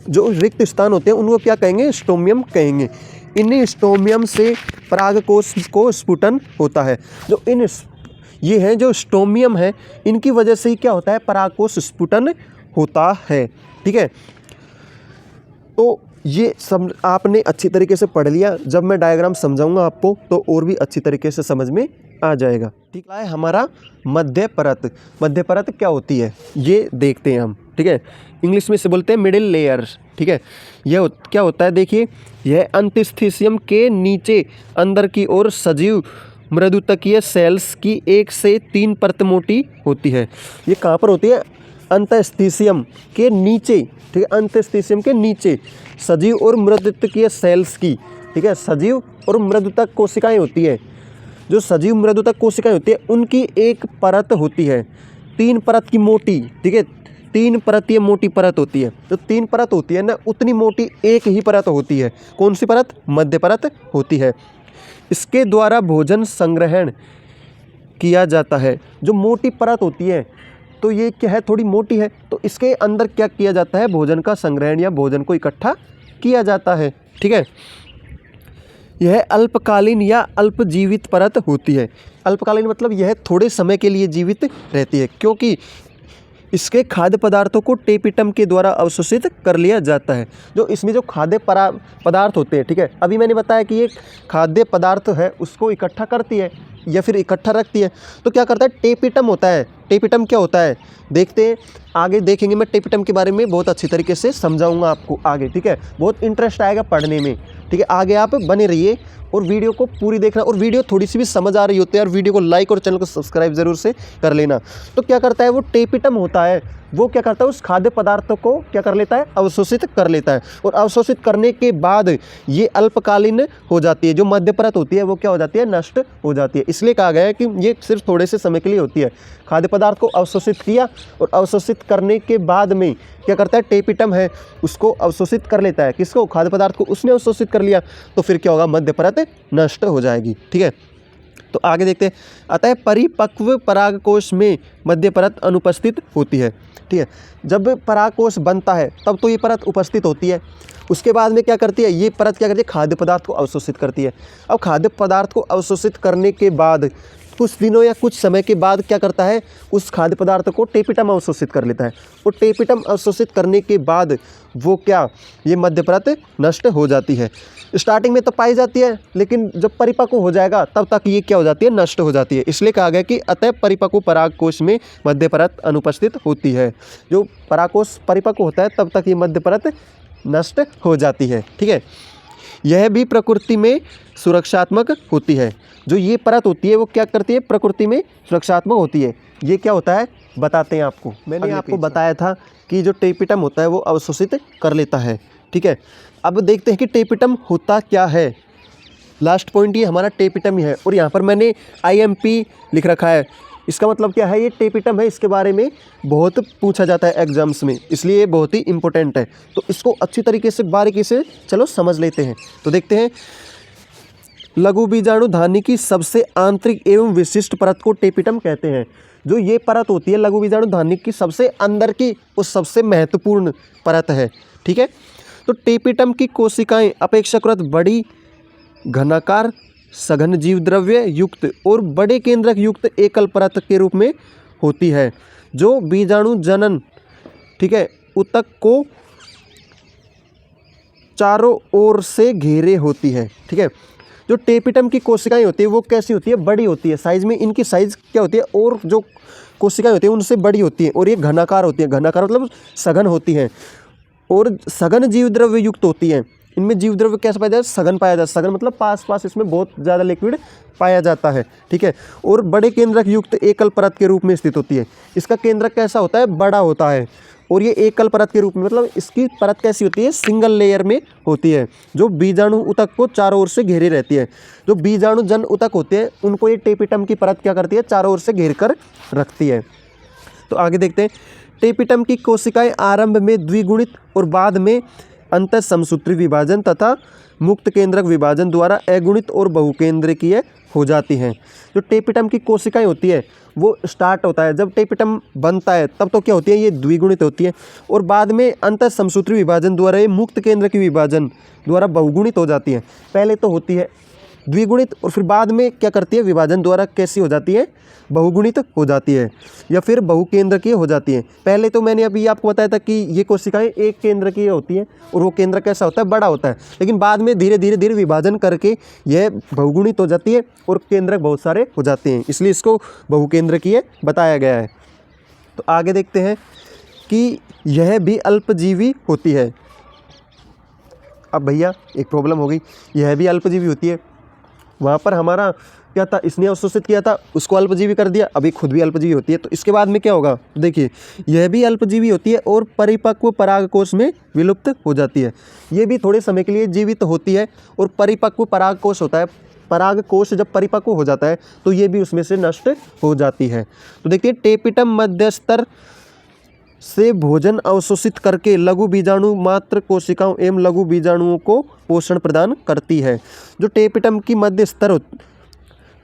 जो रिक्त स्थान होते हैं उनको क्या कहेंगे, स्टोमियम कहेंगे। इन्हीं स्टोमियम से परागकोश को स्फुटन होता है। जो ये हैं जो स्टोमियम है, इनकी वजह से ही क्या होता है, परागकोश स्फुटन होता है। ठीक है, तो ये सब आपने अच्छी तरीके से पढ़ लिया। जब मैं डायग्राम समझाऊंगा आपको तो और भी अच्छी तरीके से समझ में आ जाएगा। ठीक है, हमारा मध्य परत। मध्य परत क्या होती है ये देखते हैं हम। ठीक है, इंग्लिश में से बोलते हैं मिडिल लेयर्स। ठीक है, यह क्या होता है, देखिए यह अंतस्थिशियम के नीचे अंदर की ओर सजीव मृदुतकीय सेल्स की 1 से 3 परत मोटी होती है। ये कहाँ पर होती है, अंतस्थिशियम के नीचे। ठीक है, अंतस्थिशियम के नीचे सजीव और मृदुतकीय सेल्स की, ठीक है, सजीव और मृदुतक कोशिकाएं होती है। जो सजीव मृदुतक कोशिकाएं होती है उनकी एक परत होती है, 3 परत की मोटी। ठीक है, 3 परतीय मोटी परत होती है। जो 3 परत होती है ना, उतनी मोटी एक ही परत होती है। कौन सी परत, मध्य परत होती है। इसके द्वारा भोजन संग्रहण किया जाता है। जो मोटी परत होती है तो ये क्या है, थोड़ी मोटी है, तो इसके अंदर क्या किया जाता है, भोजन का संग्रहण या भोजन को इकट्ठा किया जाता है। ठीक है, यह अल्पकालीन या अल्पजीवित परत होती है। अल्पकालीन मतलब यह थोड़े समय के लिए जीवित रहती है, क्योंकि इसके खाद्य पदार्थों को टेपिटम के द्वारा अवशोषित कर लिया जाता है। जो इसमें जो खाद्य पदार्थ होते हैं, ठीक है, अभी मैंने बताया कि ये खाद्य पदार्थ है उसको इकट्ठा करती है या फिर इकट्ठा रखती है। तो क्या करता है, टेपिटम होता है। टेपिटम क्या होता है देखते हैं, आगे देखेंगे। मैं टेपिटम के बारे में बहुत अच्छी तरीके से समझाऊंगा आपको आगे। ठीक है, बहुत इंटरेस्ट आएगा पढ़ने में। ठीक है, आगे आप बने रहिए और वीडियो को पूरी देखना। और वीडियो थोड़ी सी भी समझ आ रही होती है और वीडियो को लाइक और चैनल को सब्सक्राइब जरूर से कर लेना। तो क्या करता है, वो टेपिटम होता है, वो क्या करता है, उस खाद्य पदार्थों को क्या कर लेता है, अवशोषित कर लेता है। और अवशोषित करने के बाद ये अल्पकालीन हो जाती है। जो मध्य परत होती है वो क्या हो जाती है, नष्ट हो जाती है। इसलिए कहा गया है कि ये सिर्फ थोड़े से समय के लिए होती है। खाद्य पदार्थ को अवशोषित किया और अवशोषित करने के बाद में क्या करता है, टेपिटम है उसको अवशोषित कर लेता है। किसको, खाद्य पदार्थ को उसने अवशोषित कर लिया, तो फिर क्या होगा, मध्य परत नष्ट हो जाएगी। ठीक है, तो आगे देखते हैं। अतः परिपक्व परागकोश में मध्य परत अनुपस्थित होती है। ठीक है, जब परागकोश बनता है तब तो ये परत उपस्थित होती है। उसके बाद में क्या करती है, ये परत क्या करती है, खाद्य पदार्थ को अवशोषित करती है। अब खाद्य पदार्थ को अवशोषित करने के बाद कुछ दिनों या कुछ समय के बाद क्या करता है, उस खाद्य पदार्थ को टेपिटम अवशोषित कर लेता है। और टेपिटम अवशोषित करने के बाद वो क्या, ये मध्य परत नष्ट हो जाती है। स्टार्टिंग में तो पाई जाती है, लेकिन जब परिपक्व हो जाएगा तब तक ये क्या हो जाती है, नष्ट हो जाती है। इसलिए कहा गया कि अतः परिपक्व परागकोश में मध्य परत अनुपस्थित होती है। जो परागकोश परिपक्व होता है तब तक ये मध्य परत नष्ट हो जाती है। ठीक है, यह भी प्रकृति में सुरक्षात्मक होती है। जो ये परत होती है वो क्या करती है, प्रकृति में सुरक्षात्मक होती है। ये क्या होता है बताते हैं आपको। मैंने आपको बताया था कि जो टेपिटम होता है वो अवशोषित कर लेता है। ठीक है, अब देखते हैं कि टेपिटम होता क्या है। लास्ट पॉइंट ये हमारा टेपिटम ही है। और यहाँ पर मैंने IMP लिख रखा है। इसका मतलब क्या है, ये टेपिटम है, इसके बारे में बहुत पूछा जाता है एग्जाम्स में, इसलिए ये बहुत ही इंपॉर्टेंट है। तो इसको अच्छी तरीके से बारीकी से चलो समझ लेते हैं। तो देखते हैं, लघु बीजाणु धानी की सबसे आंतरिक एवं विशिष्ट परत को टेपिटम कहते हैं। जो ये परत होती है लघु बीजाणु धानी की सबसे अंदर की, वो सबसे महत्वपूर्ण परत है। ठीक है, तो टेपिटम की कोशिकाएं अपेक्षाकृत बड़ी, घनाकार, सघन जीव द्रव्य युक्त और बड़े केंद्रक युक्त एकल परत के रूप में होती है, जो बीजाणु जनन, ठीक है, ऊतक को चारों ओर से घेरे होती है। ठीक है, जो टेपिटम की कोशिकाएं होती है वो कैसी होती है, बड़ी होती है साइज में। इनकी साइज क्या होती है, और जो कोशिकाएं होती है उनसे बड़ी होती है। और ये घनाकार होती है। घनाकार मतलब सघन होती हैं और सघन जीव द्रव्य युक्त होती हैं। इनमें जीव द्रव्य कैसे पाया जाता है, सघन पाया जाता है। सघन मतलब पास पास इसमें बहुत ज़्यादा लिक्विड पाया जाता है, ठीक है। और बड़े केंद्रक युक्त एकल परत के रूप में स्थित होती है। इसका केंद्रक कैसा होता है, बड़ा होता है। और ये एकल परत के रूप में, मतलब इसकी परत कैसी होती है, सिंगल लेयर में होती है, जो बीजाणु ऊतक को चारों ओर से घेरे रहती है। जो बीजाणु जन ऊतक होते हैं उनको ये टेपिटम की परत क्या करती है, चारों ओर से घेर कर रखती है। तो आगे देखते हैं, टेपिटम की कोशिकाएं आरंभ में द्विगुणित और बाद में अंतःसमसूत्री विभाजन तथा मुक्त केंद्रक विभाजन द्वारा अगुणित और बहुकेंद्रकीय हो जाती हैं। जो टेपिटम की कोशिकाएं होती है वो स्टार्ट होता है, जब टेपिटम बनता है तब तो क्या होती है, ये द्विगुणित होती है और बाद में अंतःसमसूत्री विभाजन द्वारा ये मुक्त केंद्र की विभाजन द्वारा बहुगुणित हो जाती है। पहले तो होती है द्विगुणित और फिर बाद में क्या करती है, विभाजन द्वारा कैसी हो जाती है, बहुगुणित हो जाती है या फिर बहुकेंद्रकीय हो जाती है। पहले तो मैंने अभी आपको बताया था कि ये कोशिकाएं एक केंद्रकीय होती हैं और वो केंद्र कैसा होता है, बड़ा होता है। लेकिन बाद में धीरे धीरे विभाजन करके यह बहुगुणित हो जाती है और केंद्रक बहुत सारे हो जाते हैं, इसलिए इसको बहुकेंद्रकीय बताया गया है। तो आगे देखते हैं कि यह भी अल्पजीवी होती है। अब भैया एक प्रॉब्लम हो गई, यह भी अल्पजीवी होती है। वहाँ पर हमारा क्या था, इसने अवशोषित किया था, उसको अल्पजीवी कर दिया, अभी खुद भी अल्पजीवी होती है। तो इसके बाद में क्या होगा, देखिए यह भी अल्पजीवी होती है और परिपक्व परागकोश में विलुप्त हो जाती है। ये भी थोड़े समय के लिए जीवित होती है और परिपक्व परागकोश होता है, परागकोश जब परिपक्व हो जाता है तो ये भी उसमें से नष्ट हो जाती है। तो देखिए टेपिटम मध्य स्तर से भोजन अवशोषित करके लघु बीजाणु मात्र कोशिकाओं एवं लघु बीजाणुओं को पोषण प्रदान करती है। जो टेपिटम की मध्य स्तर,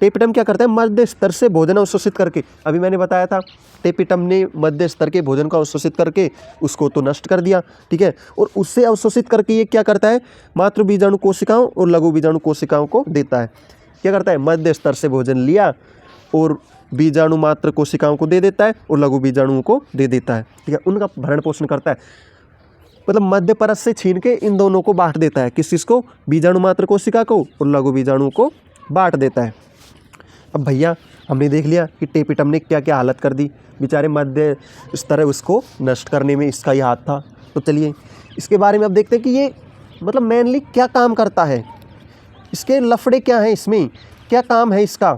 टेपिटम क्या करता है, मध्य स्तर से भोजन अवशोषित करके, अभी मैंने बताया था टेपिटम ने मध्य स्तर के भोजन को अवशोषित करके उसको तो नष्ट कर दिया, ठीक है। और उससे अवशोषित करके ये क्या करता है, मातृ बीजाणु कोशिकाओं और लघु बीजाणु कोशिकाओं को देता है। क्या करता है, मध्य स्तर से भोजन लिया और बीजाणु मात्र कोशिकाओं को दे देता है और लघु बीजाणुओं को दे देता है, ठीक है। उनका भरण पोषण करता है, मतलब मध्य परत से छीन के इन दोनों को बांट देता है। किस चीज़ को, बीजाणु मात्र कोशिका को और लघु बीजाणु को बांट देता है। अब भैया हमने देख लिया कि टेपिटम ने क्या क्या हालत कर दी, बेचारे मध्य स्तर उसको नष्ट करने में इसका ही हाथ था। तो चलिए इसके बारे में अब देखते हैं कि ये मतलब मेनली क्या काम करता है, इसके लफड़े क्या हैं, इसमें क्या काम है इसका।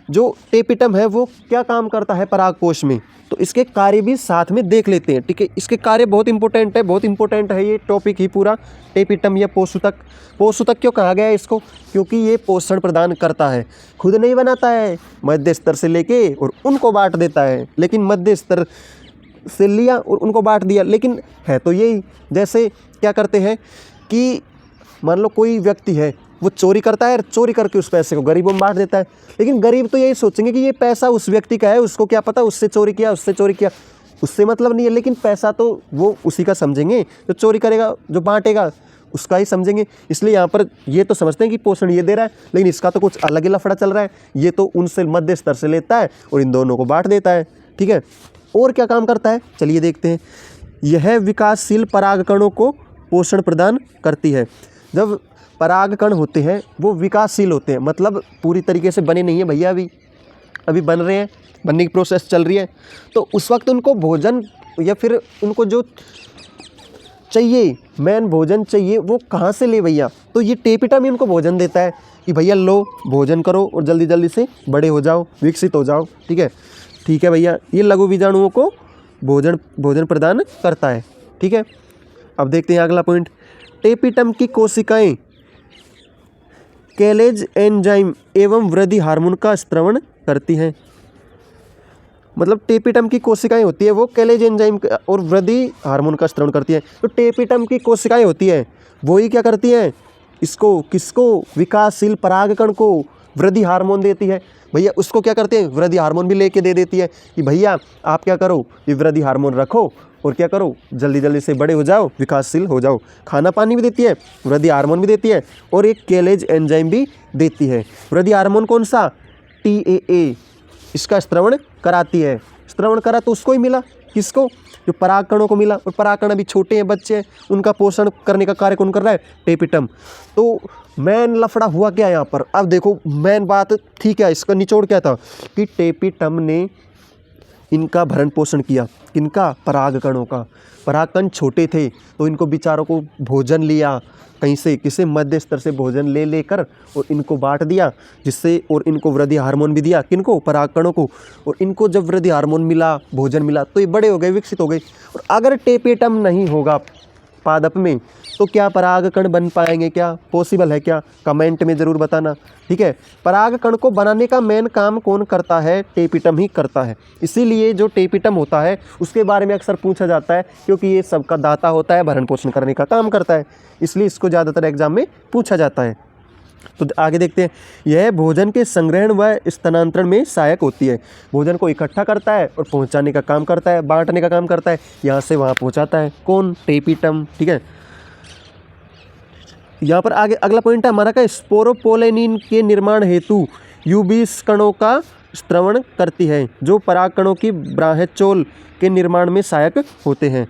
जो टेपिटम है वो क्या काम करता है परागकोश में, तो इसके कार्य भी साथ में देख लेते हैं, ठीक है। इसके कार्य बहुत इंपॉर्टेंट है, बहुत इंपॉर्टेंट है ये टॉपिक ही पूरा, टेपिटम या पोषूतक। पोषूतक क्यों कहा गया है इसको, क्योंकि ये पोषण प्रदान करता है, खुद नहीं बनाता है, मध्य स्तर से लेके और उनको बांट देता है। लेकिन मध्य स्तर से लिया और उनको बांट दिया, लेकिन है तो यही, जैसे क्या करते हैं कि मान लो कोई व्यक्ति है वो चोरी करता है, चोरी करके उस पैसे को गरीबों में बांट देता है। लेकिन गरीब तो यही सोचेंगे कि ये पैसा उस व्यक्ति का है, उसको क्या पता उससे चोरी किया, उससे चोरी किया, उससे मतलब नहीं है। लेकिन पैसा तो वो उसी का समझेंगे, जो चोरी करेगा, जो बांटेगा उसका ही समझेंगे। इसलिए यहाँ पर ये तो समझते हैं कि पोषण ये दे रहा है, लेकिन इसका तो कुछ अलग ही लफड़ा चल रहा है। ये तो उनसे मध्य स्तर से लेता है और इन दोनों को बांट देता है, ठीक है। और क्या काम करता है, चलिए देखते हैं। यह विकासशील परागकणों को पोषण प्रदान करती है। जब परागकण होते हैं वो विकासशील होते हैं, मतलब पूरी तरीके से बने नहीं है भैया, अभी बन रहे हैं, बनने की प्रोसेस चल रही है। तो उस वक्त उनको भोजन या फिर उनको जो चाहिए, मेन भोजन चाहिए, वो कहाँ से ले भैया, तो ये टेपिटम ही उनको भोजन देता है कि भैया लो भोजन करो और जल्दी जल्दी से बड़े हो जाओ, विकसित हो जाओ, ठीक है। ठीक है भैया, ये लघु बीजाणुओं को भोजन प्रदान करता है, ठीक है। अब देखते हैं अगला पॉइंट। टेपिटम की कोशिकाएं कैलेज एंजाइम एवं वृद्धि हार्मोन का स्त्रवण करती हैं। मतलब टेपिटम की कोशिकाएं होती है वो कैलेज एंजाइम और वृद्धि हार्मोन का स्त्रवण करती है। तो टेपिटम की कोशिकाएं होती है वो ही क्या करती हैं, इसको, किसको, विकासशील परागकण को वृद्धि हार्मोन देती है। भैया उसको क्या करते हैं, वृद्धि हार्मोन भी लेके दे देती है कि भैया आप क्या करो, ये वृद्धि हार्मोन रखो और क्या करो, जल्दी जल्दी से बड़े हो जाओ, विकासशील हो जाओ। खाना पानी भी देती है, वृद्धि हार्मोन भी देती है और एक कैलेज एंजाइम भी देती है। वृद्धि हार्मोन कौन सा, TAA, इसका स्त्रवण कराती है। स्त्रवण करा तो उसको ही मिला, किसको, जो परागकणों को मिला। और परागकण अभी छोटे हैं, बच्चे हैं, उनका पोषण करने का कार्य कौन कर रहा है, टेपिटम। तो मेन लफड़ा हुआ क्या यहाँ पर, अब देखो मेन बात थी क्या, इसका निचोड़ क्या था कि टेपिटम ने इनका भरण पोषण किया। किनका? परागकणों का। परागकण छोटे थे तो इनको बेचारों को भोजन लिया कहीं से, किसी मध्य स्तर से भोजन ले लेकर और इनको बांट दिया, जिससे और इनको वृद्धि हार्मोन भी दिया। किनको? परागकणों को। और इनको जब वृद्धि हार्मोन मिला, भोजन मिला, तो ये बड़े हो गए, विकसित हो गए। और अगर टेपेटम नहीं होगा पादप में तो क्या परागकण बन पाएंगे? क्या पॉसिबल है? क्या कमेंट में ज़रूर बताना, ठीक है। परागकण को बनाने का मेन काम कौन करता है? टेपिटम ही करता है। इसीलिए जो टेपिटम होता है उसके बारे में अक्सर पूछा जाता है, क्योंकि ये सबका दाता होता है, भरण पोषण करने का काम करता है, इसलिए इसको ज़्यादातर एग्जाम में पूछा जाता है। तो आगे देखते हैं। यह भोजन के संग्रहण व स्थानांतरण में सहायक होती है। भोजन को इकट्ठा करता है और पहुंचाने का काम करता है, बांटने का काम करता है, यहाँ से वहाँ पहुंचाता है। कौन? टेपिटम, ठीक है। यहाँ पर आगे अगला पॉइंट है हमारा का स्पोरोपोलेनिन के निर्माण हेतु यूबीस कणों का स्रवण करती है, जो परागकणों की ब्रांचोल के निर्माण में सहायक होते हैं।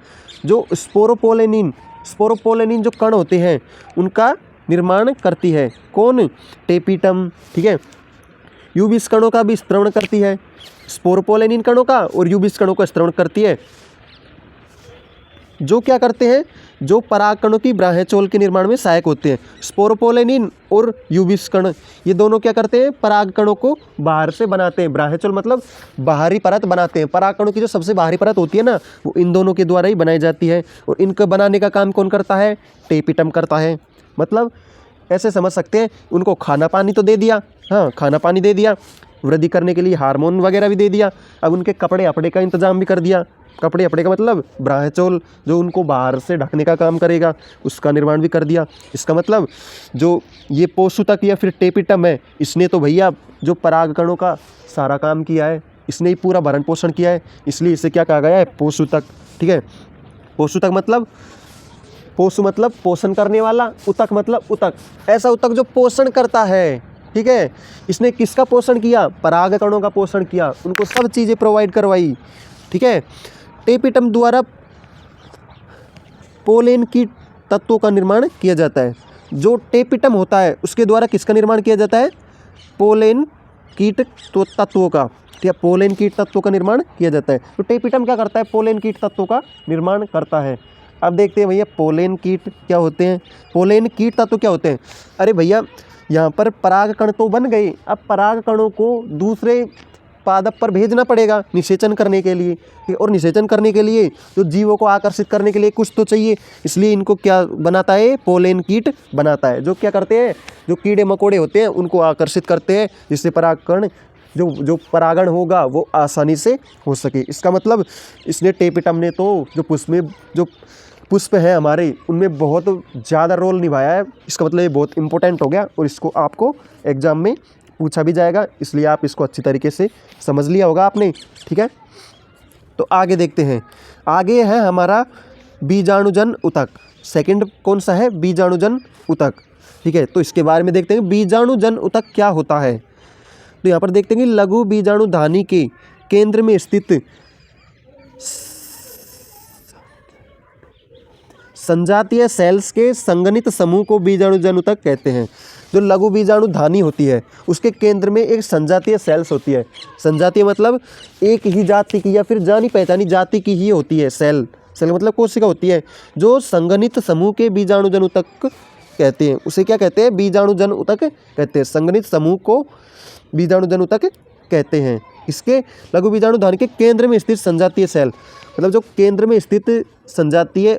जो स्पोरोपोलेनिन जो कण होते हैं उनका निर्माण करती है। कौन? टेपिटम, ठीक है। यूबीस कणों का भी स्रवण करती है, स्पोरोपोलेनिन कणों का और यूबीस कणों का स्रवण करती है, जो क्या करते हैं? जो परागकणों की ब्रांचोल के निर्माण में सहायक होते हैं। स्पोरोपोलेनिन और यूबीस कण ये दोनों क्या करते हैं? परागकणों को बाहर से बनाते हैं। ब्रांचोल मतलब बाहरी परत बनाते हैं। परागकणों की जो सबसे बाहरी परत होती है ना, वो इन दोनों के द्वारा ही बनाई जाती है। और इनको बनाने का काम कौन करता है? टेपिटम करता है। मतलब ऐसे समझ सकते हैं, उनको खाना पानी तो दे दिया, हाँ खाना पानी दे दिया, वृद्धि करने के लिए हार्मोन वगैरह भी दे दिया, अब उनके कपड़े अपड़े का इंतजाम भी कर दिया। कपड़े अपड़े का मतलब ब्रांचोल, जो उनको बाहर से ढकने का काम करेगा, उसका निर्माण भी कर दिया। इसका मतलब जो ये पोषुतक या फिर टेपिटम है, इसने तो भैया जो परागकणों का सारा काम किया है, इसने ही पूरा भरण पोषण किया है, इसलिए इसे क्या कहा गया है? पोषुतक, ठीक है। पोषुतक मतलब पोषु मतलब पोषण करने वाला, उतक मतलब उतक, ऐसा उतक जो पोषण करता है, ठीक है। इसने किसका पोषण किया? परागकणों का पोषण किया, उनको सब चीज़ें प्रोवाइड करवाई, ठीक है। टेपिटम द्वारा पोलेन की तत्वों का निर्माण किया जाता है। जो टेपिटम होता है उसके द्वारा किसका निर्माण किया जाता है? पोलेन कीट तत्वों का, ठीक है। पोलेन कीट तत्वों का निर्माण किया जाता है। तो टेपिटम क्या करता है? पोलेन कीट तत्वों का निर्माण करता है। अब देखते हैं भैया पोलेन कीट क्या होते हैं। पोलेन कीट तत्व क्या होते हैं? अरे भैया यहाँ पर परागकण तो बन गए, अब परागकणों को दूसरे पादप पर भेजना पड़ेगा निषेचन करने के लिए, और निषेचन करने के लिए जो जीवों को आकर्षित करने के लिए कुछ तो चाहिए, इसलिए इनको क्या बनाता है? पोलेन कीट बनाता है, जो क्या करते हैं? जो कीड़े मकोड़े होते हैं उनको आकर्षित करते हैं, जिससे परागकण जो परागण होगा वो आसानी से हो सके। इसका मतलब इसने टेपिटम ने तो जो पुष्प है हमारे, उनमें बहुत ज़्यादा रोल निभाया है। इसका मतलब ये बहुत इंपॉर्टेंट हो गया और इसको आपको एग्जाम में पूछा भी जाएगा, इसलिए आप इसको अच्छी तरीके से समझ लिया होगा आपने, ठीक है। तो आगे देखते हैं। आगे है हमारा बीजाणुजन उतक। सेकंड कौन सा है? बीजाणुजन उतक, ठीक है। तो इसके बारे में देखते हैं बीजाणुजन उतक क्या होता है। तो यहाँ पर देखते हैं कि लघु बीजाणुधानी के केंद्र में स्थित संजातीय सेल्स के संगनित समूह को बीजाणुजन उतक कहते हैं। जो लघु बीजाणुधानी होती है उसके केंद्र में एक संजातीय सेल्स होती है। संजातीय मतलब एक ही जाति की या फिर जानी पहचानी जाति की ही होती है। सेल मतलब कोशिका होती है, जो संगनित समूह के बीजाणुजन उतक कहते हैं। उसे क्या कहते हैं? बीजाणुजन उतक कहते हैं। संगनित समूह को बीजाणुजन उतक कहते हैं। इसके लघु बीजाणुधानी के केंद्र में स्थित संजातीय सेल, मतलब जो केंद्र में स्थित संजातीय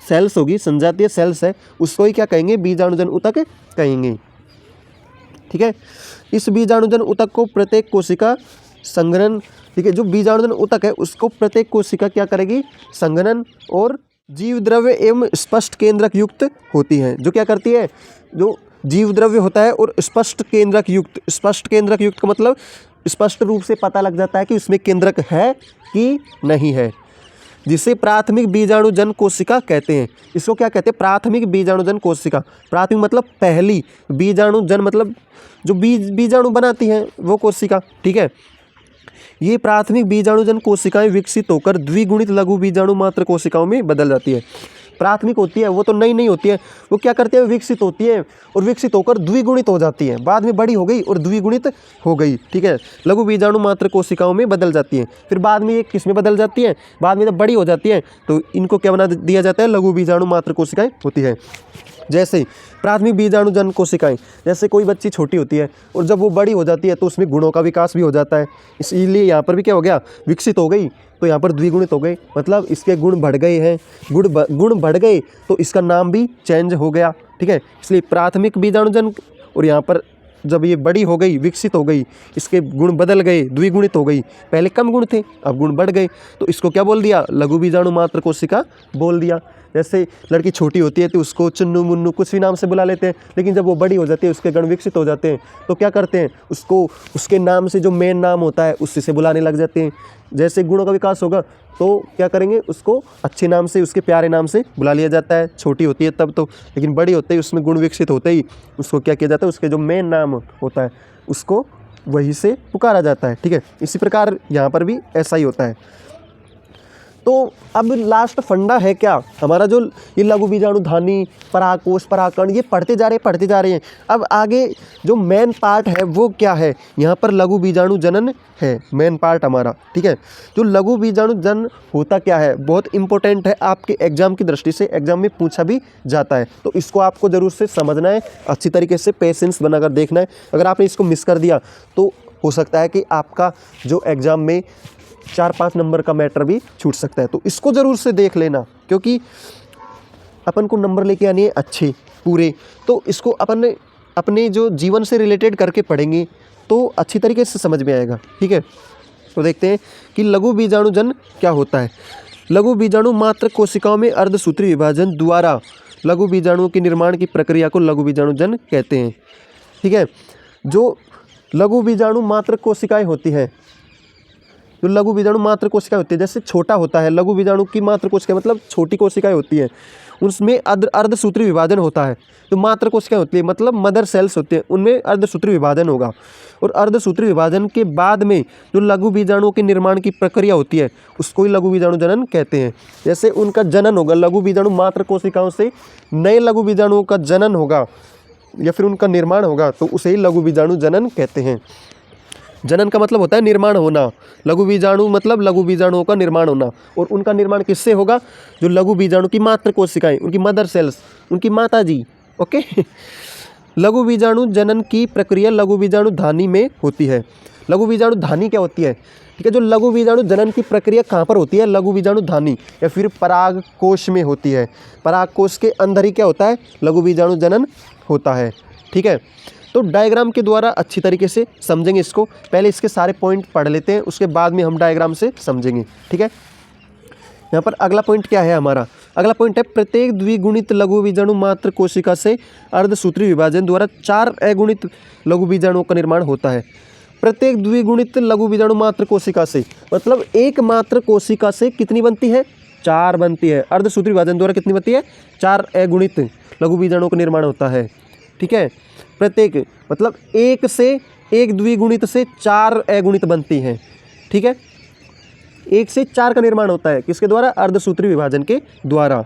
सेल्स होगी, संजातीय सेल्स है, उसको ही क्या कहेंगे? बीजाणुजन उतक कहेंगे, ठीक है। इस बीजाणुजन उतक को प्रत्येक कोशिका संघनन, ठीक है, जो बीजाणुजन उतक है उसको प्रत्येक कोशिका क्या करेगी? संघनन और जीव द्रव्य एवं स्पष्ट केंद्रक युक्त होती है। जो क्या करती है? जो जीव द्रव्य होता है और स्पष्ट केंद्रक युक्त। स्पष्ट केंद्रक युक्त का मतलब स्पष्ट रूप से पता लग जाता है कि उसमें केंद्रक है कि नहीं है, जिसे प्राथमिक बीजाणुजन कोशिका कहते हैं। इसको क्या कहते हैं? प्राथमिक बीजाणुजन कोशिका। प्राथमिक मतलब पहली, बीजाणुजन मतलब जो बीजाणु बनाती हैं वो कोशिका, ठीक है। ये प्राथमिक बीजाणुजन कोशिकाएं विकसित होकर द्विगुणित लघु बीजाणु मात्र कोशिकाओं में बदल जाती है। प्राथमिक होती है वो तो नई नहीं होती है, वो क्या करती है, विकसित होती है और विकसित होकर द्विगुणित हो जाती है, बाद में बड़ी हो गई और द्विगुणित हो गई, ठीक है। लघु बीजाणु मात्र कोशिकाओं में बदल जाती है, फिर बाद में ये किस में बदल जाती है, बाद में जब बड़ी हो जाती है तो इनको क्या बना दिया जाता है, लघु बीजाणु मात्र कोशिकाएं होती है। जैसे प्राथमिक बीजाणुजन कोशिकाएं, जैसे कोई बच्ची छोटी होती है और जब वो बड़ी हो जाती है तो उसमें गुणों का विकास भी हो जाता है, इसीलिए यहाँ पर भी क्या हो गया, विकसित हो गई, तो यहाँ पर द्विगुणित हो गई, मतलब इसके गुण बढ़ गए हैं, गुण बढ़ गए तो इसका नाम भी चेंज हो गया, ठीक है। इसलिए प्राथमिक बीजाणुजन, और यहाँ पर जब ये बड़ी हो गई, विकसित हो गई, इसके गुण बदल गए, द्विगुणित हो गई, पहले कम गुण थे अब गुण बढ़ गए, तो इसको क्या बोल दिया, लघु बीजाणु मात्र कोशिका बोल दिया। जैसे लड़की छोटी होती है तो उसको चुन्नू मुन्नू कुछ भी नाम से बुला लेते हैं, लेकिन जब वो बड़ी हो जाती है, उसके गुण विकसित हो जाते हैं, तो क्या करते हैं, उसको उसके नाम से जो मेन नाम होता है उसी से बुलाने लग जाते हैं। जैसे गुणों का विकास होगा तो क्या करेंगे, उसको अच्छे नाम से, उसके प्यारे नाम से बुला लिया जाता है, छोटी होती है तब तो, लेकिन बड़ी होते ही उसमें गुण विकसित होते ही उसको क्या किया जाता है, उसके जो मेन नाम होता है उसको वही से पुकारा जाता है, ठीक है। इसी प्रकार यहाँ पर भी ऐसा ही होता है। तो अब लास्ट फंडा है क्या हमारा, जो ये लघु बीजाणुधानी, परागकोश, परागकण, ये पढ़ते जा रहे हैं। अब आगे जो मेन पार्ट है वो क्या है, यहाँ पर लघु बीजाणु जनन है मेन पार्ट हमारा, ठीक है। जो लघु बीजाणु जनन होता क्या है, बहुत इंपॉर्टेंट है, आपके एग्जाम की दृष्टि से एग्जाम में पूछा भी जाता है, तो इसको आपको ज़रूर से समझना है, अच्छी तरीके से पेशेंस बनाकर देखना है। अगर आपने इसको मिस कर दिया तो हो सकता है कि आपका जो एग्ज़ाम में 4-5 नंबर का मैटर भी छूट सकता है, तो इसको ज़रूर से देख लेना, क्योंकि अपन को नंबर लेके आने हैं अच्छे पूरे, तो इसको अपन अपने जो जीवन से रिलेटेड करके पढ़ेंगे तो अच्छी तरीके से समझ में आएगा, ठीक है। तो देखते हैं कि लघु बीजाणुजन क्या होता है। लघु बीजाणु मात्र कोशिकाओं में अर्धसूत्री विभाजन द्वारा लघु बीजाणुओं के निर्माण की प्रक्रिया को लघु बीजाणुजन कहते हैं, ठीक है। जो लघु बीजाणु मात्र कोशिकाएं होती हैं, जो लघु बीजाणु मात्र कोशिकाएं होती है, जैसे छोटा होता है लघु बीजाणु की मात्र कोशिका, मतलब छोटी कोशिकाएं होती हैं, उसमें अर्धसूत्री विभाजन होता है। जो मात्र कोशिकाएं होती है मतलब मदर सेल्स होते हैं, उनमें अर्धसूत्री विभाजन होगा, और अर्धसूत्री विभाजन के बाद में जो लघु बीजाणुओं के निर्माण की प्रक्रिया होती है उसको ही लघु बीजाणु जनन कहते हैं। जैसे उनका जनन होगा, लघु बीजाणु मात्र कोशिकाओं से नए लघु बीजाणुओं का जनन होगा या फिर उनका निर्माण होगा, तो उसे ही लघु बीजाणु जनन कहते हैं। जनन का मतलब होता है निर्माण होना, लघु बीजाणु मतलब लघु बीजाणुओं का निर्माण होना, और उनका निर्माण किससे होगा, जो लघु बीजाणु की मात्र कोशिकाएं, उनकी मदर सेल्स, उनकी माता जी, ओके। लघु बीजाणु जनन की प्रक्रिया लघु बीजाणु धानी में होती है। लघु बीजाणु धानी क्या होती है, ठीक है। जो लघु बीजाणु जनन की प्रक्रिया कहाँ पर होती है, लघु बीजाणु धानी या फिर परागकोश में होती है। परागकोश के अंदर ही क्या होता है, लघु बीजाणु जनन होता है, ठीक है। तो डायग्राम के द्वारा अच्छी तरीके से समझेंगे इसको, पहले इसके सारे पॉइंट पढ़ लेते हैं, उसके बाद में हम डायग्राम से समझेंगे, ठीक है। यहाँ पर अगला पॉइंट क्या है हमारा, अगला पॉइंट है प्रत्येक द्विगुणित लघु बीजाणु मात्र कोशिका से अर्धसूत्री विभाजन द्वारा 4 अगुणित लघु बीजाणुओं का निर्माण होता है। प्रत्येक द्विगुणित लघु बीजाणु मात्र कोशिका से मतलब एक मात्र कोशिका से कितनी बनती है, 4 बनती है। अर्धसूत्री विभाजन द्वारा कितनी बनती है, 4 अगुणित लघु बीजाणुओं का निर्माण होता है, ठीक है। प्रत्येक मतलब एक द्विगुणित से 4 अगुणित बनती हैं, ठीक है। 1 से 4 का निर्माण होता है किसके द्वारा, अर्धसूत्री विभाजन के द्वारा।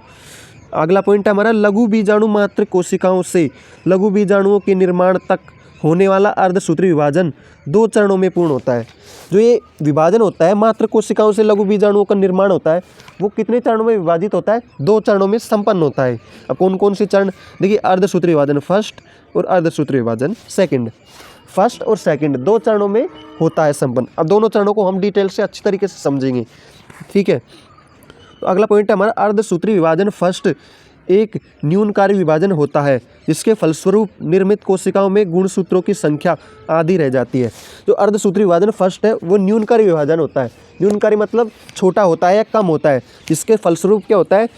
अगला पॉइंट है हमारा लघु बीजाणु मात्र कोशिकाओं से लघु बीजाणुओं के निर्माण तक होने वाला अर्धसूत्री विभाजन 2 चरणों में पूर्ण होता है। जो ये विभाजन होता है मात्र कोशिकाओं से लघु बीजाणुओं का निर्माण होता है, वो कितने चरणों में विभाजित होता है, 2 चरणों में संपन्न होता है। अब कौन कौन से चरण, देखिए अर्धसूत्री विभाजन फर्स्ट और अर्धसूत्री विभाजन सेकंड। फर्स्ट और सेकंड 2 चरणों में होता है संपन्न। अब दोनों चरणों को हम डिटेल से अच्छी तरीके से समझेंगे, ठीक है। तो अगला पॉइंट है हमारा अर्धसूत्री विभाजन फर्स्ट एक न्यूनकारी विभाजन होता है, जिसके फलस्वरूप निर्मित कोशिकाओं में गुणसूत्रों की संख्या आधी रह जाती है। जो अर्धसूत्री विभाजन फर्स्ट है वो न्यूनकारी विभाजन होता है। न्यूनकारी मतलब छोटा होता है या कम होता है, जिसके फलस्वरूप क्या होता है,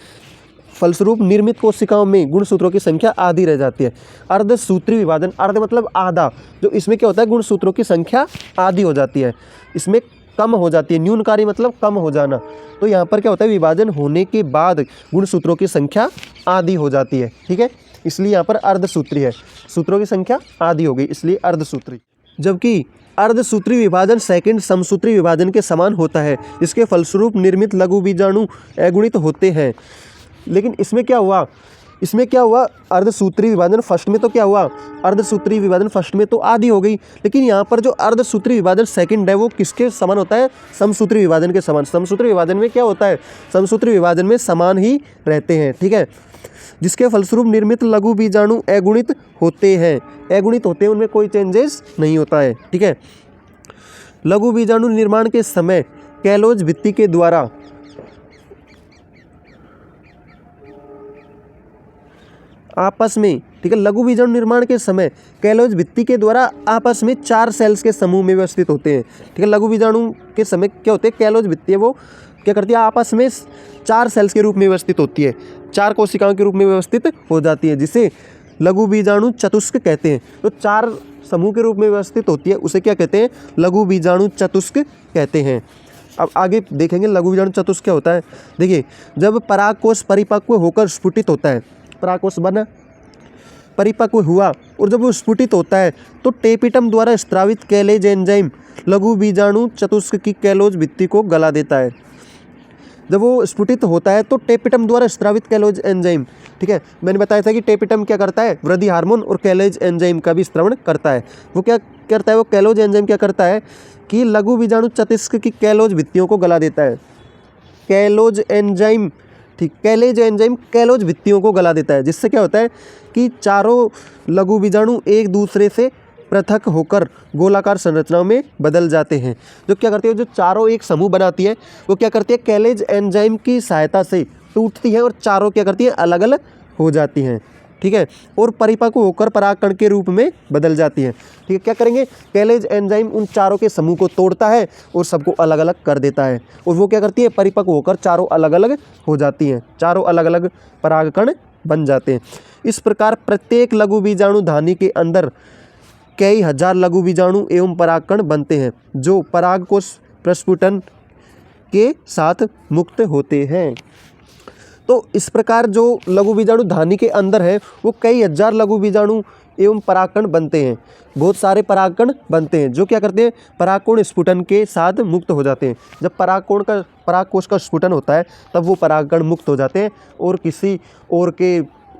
फलस्वरूप निर्मित कोशिकाओं में गुणसूत्रों की संख्या आधी रह जाती है। अर्धसूत्री विभाजन, अर्ध मतलब आधा, जो इसमें क्या होता है गुणसूत्रों की संख्या आधी हो जाती है, इसमें कम हो जाती है। न्यूनकारी मतलब कम हो जाना, तो यहाँ पर क्या होता है विभाजन होने के बाद गुणसूत्रों की संख्या आधी हो जाती है, ठीक है। इसलिए यहाँ पर अर्धसूत्री है, सूत्रों की संख्या आधी हो गई इसलिए अर्धसूत्री। जबकि अर्धसूत्री विभाजन सेकंड समसूत्री विभाजन के समान होता है, जिसके फलस्वरूप निर्मित लघु बीजाणु अगुणित होते हैं। लेकिन इसमें क्या हुआ, अर्धसूत्री विभाजन फर्स्ट में तो क्या हुआ, अर्धसूत्री विभाजन फर्स्ट में तो आधी हो गई, लेकिन यहाँ पर जो अर्धसूत्री विभाजन सेकंड है वो किसके समान होता है, समसूत्री विभाजन के समान। समसूत्री विभाजन में क्या होता है, समसूत्री विभाजन में समान ही रहते हैं, ठीक है, जिसके फलस्वरूप निर्मित लघु बीजाणु अगुणित होते हैं, उनमें कोई चेंजेस नहीं होता है, ठीक है। लघु बीजाणु निर्माण के समय कैलोज भित्ति के द्वारा आपस में, ठीक है, लघु बीजाणु निर्माण के समय कैलोज भित्ति के द्वारा आपस में 4 सेल्स के समूह में व्यवस्थित होते हैं, ठीक है। लघु बीजाणु के समय क्या होते हैं, कैलोज भित्ति है वो क्या करती है, आपस में 4 सेल्स के रूप में व्यवस्थित होती है, 4 कोशिकाओं के रूप में व्यवस्थित हो जाती है, जिसे लघु बीजाणु चतुष्क कहते हैं। तो 4 समूह के रूप में व्यवस्थित होती है, उसे क्या कहते हैं, लघु बीजाणु चतुष्क कहते हैं। अब आगे देखेंगे लघु बीजाणु चतुष्क क्या होता है। देखिए, जब परागकोश परिपक्व होकर स्फुटित होता है, परागकोश बना, परिपक्व हुआ और जब वो स्फुटित होता है तो टेपिटम द्वारा स्त्रावित कैलेज एंजाइम लघु बीजाणु चतुष्क की कैलोज भित्ति को गला देता है। जब वो स्फुटित होता है तो टेपिटम द्वारा स्त्रावित कैलोज एंजाइम, ठीक है, मैंने बताया था कि टेपिटम क्या करता है, वृद्धि हार्मोन और कैलोज एंजाइम का भी स्त्रवण करता है। वो क्या करता है, वो कैलोज एंजाइम क्या करता है कि लघु बीजाणु चतुष्क की कैलोज भित्तियों को गला देता है। कैलोज एंजाइम, ठीक, कैलेज एंजाइम कैलोज भित्तियों को गला देता है, जिससे क्या होता है कि चारों लघु बीजाणु एक दूसरे से पृथक होकर गोलाकार संरचनाओं में बदल जाते हैं। जो क्या करती है, जो चारों एक समूह बनाती है वो क्या करती है, कैलेज एंजाइम की सहायता से टूटती है और चारों क्या करती है, अलग अलग हो जाती हैं, ठीक है, और परिपक्व होकर परागकण के रूप में बदल जाती है, ठीक है। क्या करेंगे, कैलेज एंजाइम उन चारों के समूह को तोड़ता है और सबको अलग अलग कर देता है, और वो क्या करती है, परिपक्व होकर चारों अलग अलग हो जाती हैं, चारों अलग अलग परागकण बन जाते हैं। इस प्रकार प्रत्येक लघु बीजाणु धानी के अंदर कई हजार लघु बीजाणु एवं परागकण बनते हैं, जो परागकोश प्रस्फुटन के साथ मुक्त होते हैं। तो इस प्रकार जो लघु बीजाणु धानी के अंदर है वो कई हजार लघु बीजाणु एवं परागकण बनते हैं, बहुत सारे परागकण बनते हैं, जो क्या करते हैं, परागकोण स्फुटन के साथ मुक्त हो जाते हैं। जब परागकोश का स्फुटन होता है तब वो परागकण मुक्त हो जाते हैं और किसी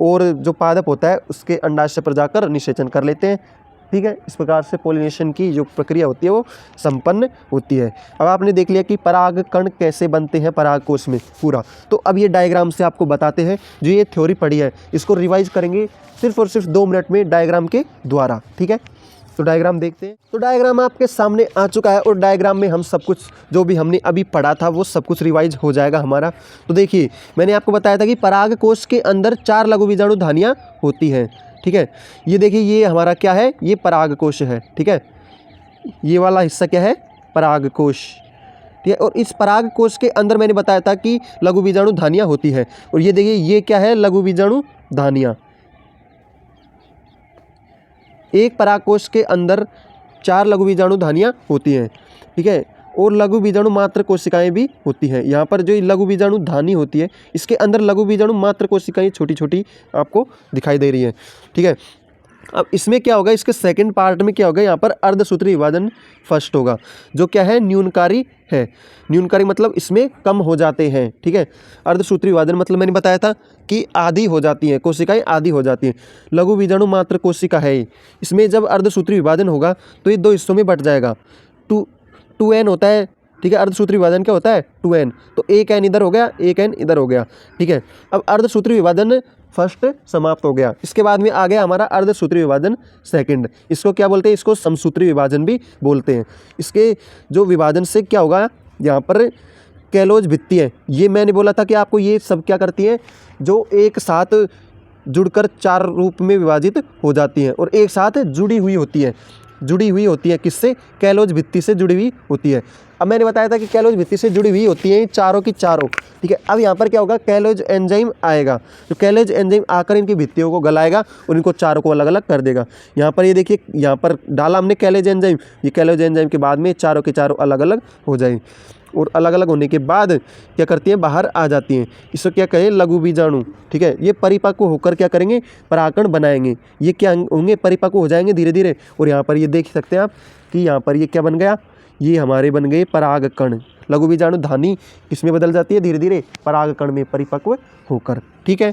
और जो पादप होता है उसके अंडाशय पर जाकर निषेचन कर लेते हैं, ठीक है। इस प्रकार से पोलिनेशन की जो प्रक्रिया होती है वो संपन्न होती है। अब आपने देख लिया कि परागकण कैसे बनते हैं परागकोश में पूरा। तो अब ये डायग्राम से आपको बताते हैं, जो ये थ्योरी पढ़ी है इसको रिवाइज करेंगे सिर्फ और सिर्फ 2 मिनट में डायग्राम के द्वारा, ठीक है। तो डायग्राम देखते हैं। तो डायग्राम आपके सामने आ चुका है और डायग्राम में हम सब कुछ जो भी हमने अभी पढ़ा था वो सब कुछ रिवाइज हो जाएगा हमारा। तो देखिए, मैंने आपको बताया था कि परागकोश के अंदर 4 लघु बीजाणु धानियाँ होती हैं, ठीक है। ये देखिए, ये हमारा क्या है, ये परागकोश है, ठीक है। ये वाला हिस्सा क्या है, परागकोश, ठीक है। और इस परागकोश के अंदर मैंने बताया था कि लघु बीजाणु धानियाँ होती है, और ये देखिए ये क्या है, लघु बीजाणु धानियाँ। एक परागकोश के अंदर 4 लघु बीजाणु धानियाँ होती हैं, ठीक है, और लघु बीजाणु मात्र कोशिकाएं भी होती हैं। यहाँ पर जो लघु बीजाणु धानी होती है इसके अंदर लघु बीजाणु मात्र कोशिकाएं छोटी छोटी आपको दिखाई दे रही हैं, ठीक है। अब इसमें क्या होगा, इसके सेकंड पार्ट में क्या होगा, यहाँ पर अर्धसूत्री विभाजन फर्स्ट होगा, जो क्या है, न्यूनकारी है। न्यूनकारी मतलब इसमें कम हो जाते हैं, ठीक है। अर्धसूत्री विभाजन मतलब मैंने बताया था कि आधी हो जाती हैं कोशिकाएं, आधी हो जाती हैं। लघु बीजाणु मात्र कोशिका है, इसमें जब अर्धसूत्री विभाजन होगा तो ये 2 हिस्सों में बट जाएगा। 2n होता है, ठीक है। अर्धसूत्री विभाजन क्या होता है, 2n, तो एक n इधर हो गया, एक n इधर हो गया, ठीक है। अब अर्धसूत्री विभाजन फर्स्ट समाप्त हो गया। इसके बाद में आ गया हमारा अर्धसूत्री विभाजन सेकंड। इसको क्या बोलते हैं, इसको समसूत्री विभाजन भी बोलते हैं। इसके जो विभाजन से क्या होगा, यहाँ पर कैलोज भित्ति है, ये मैंने बोला था कि आपको ये सब क्या करती है, जो एक साथ जुड़कर 4 रूप में विभाजित हो जाती हैं और एक साथ जुड़ी हुई होती है किससे, कैलोज भित्ति से जुड़ी हुई होती है। अब मैंने बताया था कि कैलोज भित्ति से जुड़ी हुई होती हैं चारों की चारों, ठीक है। अब यहाँ पर क्या होगा, कैलोज एंजाइम आएगा, तो कैलोज एंजाइम आकर इनकी भित्तियों को गलाएगा और इनको चारों को अलग अलग कर देगा। यहाँ पर ये देखिए, यहाँ पर डाला हमने कैलोज एंजाइम, ये कैलोज एंजाइम के बाद में चारों के चारों अलग अलग हो जाएंगे और अलग अलग होने के बाद क्या करती हैं, बाहर आ जाती हैं। इसको क्या कहें, लघु बीजाणु, ठीक है। ये परिपक्व होकर क्या करेंगे, परागकण बनाएंगे। ये क्या होंगे, परिपक्व हो जाएंगे धीरे धीरे। और यहाँ पर ये देख सकते हैं आप कि यहाँ पर ये क्या बन गया, ये हमारे बन गए परागकण, लघु बीजाणु धानी किसमें बदल जाती है धीरे धीरे, परागकण में परिपक्व होकर। ठीक है,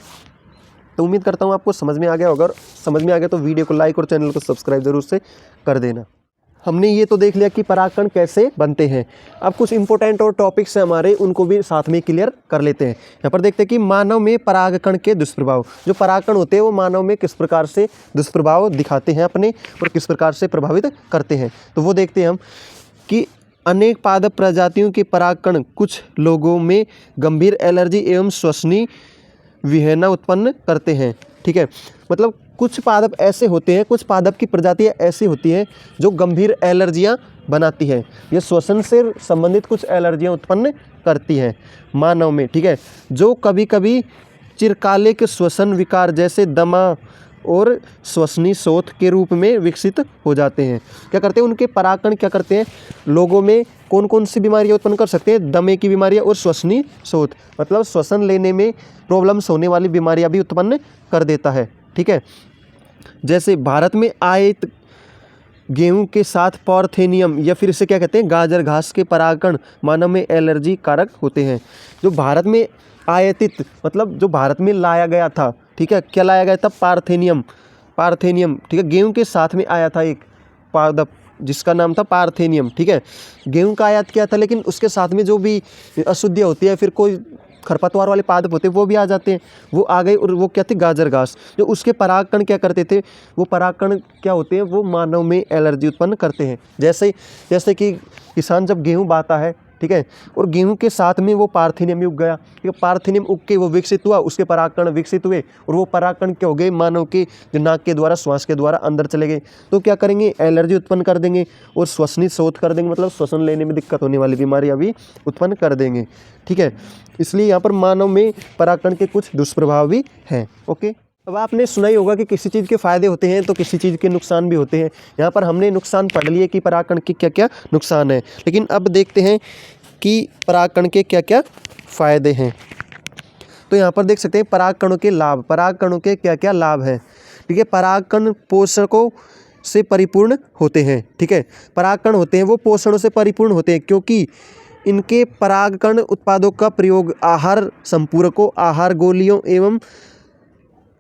तो उम्मीद करता हूँ आपको समझ में आ गया होगा। अगर समझ में आ गया तो वीडियो को लाइक और चैनल को सब्सक्राइब जरूर से कर देना। हमने ये तो देख लिया कि परागकण कैसे बनते हैं। अब कुछ इंपॉर्टेंट और टॉपिक्स हैं हमारे, उनको भी साथ में क्लियर कर लेते हैं। यहाँ पर देखते हैं कि मानव में परागकण के दुष्प्रभाव। जो परागकण होते हैं वो मानव में किस प्रकार से दुष्प्रभाव दिखाते हैं अपने, और किस प्रकार से प्रभावित करते हैं, तो वो देखते हैं हम कि अनेक पादप प्रजातियों के परागकण कुछ लोगों में गंभीर एलर्जी एवं श्वसनीय विहना उत्पन्न करते हैं। ठीक है, मतलब कुछ पादप ऐसे होते हैं, कुछ पादप की प्रजातियां ऐसी होती हैं जो गंभीर एलर्जियां बनाती हैं। ये श्वसन से संबंधित कुछ एलर्जियां उत्पन्न करती हैं मानव में। ठीक है, जो कभी कभी चिरकालिक श्वसन विकार जैसे दमा और श्वसनीय शोथ के रूप में विकसित हो जाते हैं। क्या करते हैं, उनके परागकण क्या करते हैं, लोगों में कौन कौन सी बीमारियां उत्पन्न कर सकते हैं, दमे की बीमारियां और श्वसनीय शोथ, मतलब श्वसन लेने में प्रॉब्लम्स होने वाली बीमारियां भी उत्पन्न कर देता है। ठीक है, जैसे भारत में आयत गेहूं के साथ पार्थेनियम या फिर इसे क्या कहते हैं गाजर घास के परागकण मानव में एलर्जी कारक होते हैं। जो भारत में आयातित मतलब जो भारत में लाया गया था, ठीक है, क्या लाया गया था, पार्थेनियम। ठीक है, गेहूं के साथ में आया था एक पादप जिसका नाम था पार्थेनियम। ठीक है, गेहूं का आयात किया था, लेकिन उसके साथ में जो भी अशुद्धियाँ होती है, फिर कोई खरपतवार वाले पादप होते हैं वो भी आ जाते हैं, वो आ गए। और वो क्या थे, गाजर घास। जो उसके परागकण क्या करते थे, वो परागकण क्या होते हैं, वो मानव में एलर्जी उत्पन्न करते हैं। जैसे कि किसान जब गेहूं बाता है, ठीक है, और गेहूं के साथ में वो पार्थेनियम उग गया, ठीक है, पार्थेनियम उग के वो विकसित हुआ, उसके परागकण विकसित हुए, और वो परागकण क्या हो गए, मानव के जो नाक के द्वारा श्वास के द्वारा अंदर चले गए, तो क्या करेंगे, एलर्जी उत्पन्न कर देंगे और श्वसनीय शोथ कर देंगे, मतलब श्वसन लेने में दिक्कत होने वाली बीमारियां भी उत्पन्न कर देंगे। ठीक है, इसलिए यहाँ पर मानव में परागकण के कुछ दुष्प्रभाव भी हैं। ओके, अब आपने सुना ही होगा कि किसी चीज़ के फ़ायदे होते हैं तो किसी चीज़ के नुकसान भी होते हैं। यहाँ पर हमने नुकसान पढ़ लिए कि परागकण के क्या क्या नुकसान है, लेकिन अब देखते हैं कि परागकण के क्या क्या फ़ायदे हैं। तो यहाँ पर देख सकते हैं परागकणों के लाभ, परागकणों के क्या क्या लाभ हैं। ठीक है, परागकण पोषकों से परिपूर्ण होते हैं। ठीक है, परागकण होते हैं वो पोषणों से परिपूर्ण होते हैं, क्योंकि इनके परागकण उत्पादों का प्रयोग आहार संपूरकों, आहार गोलियों एवं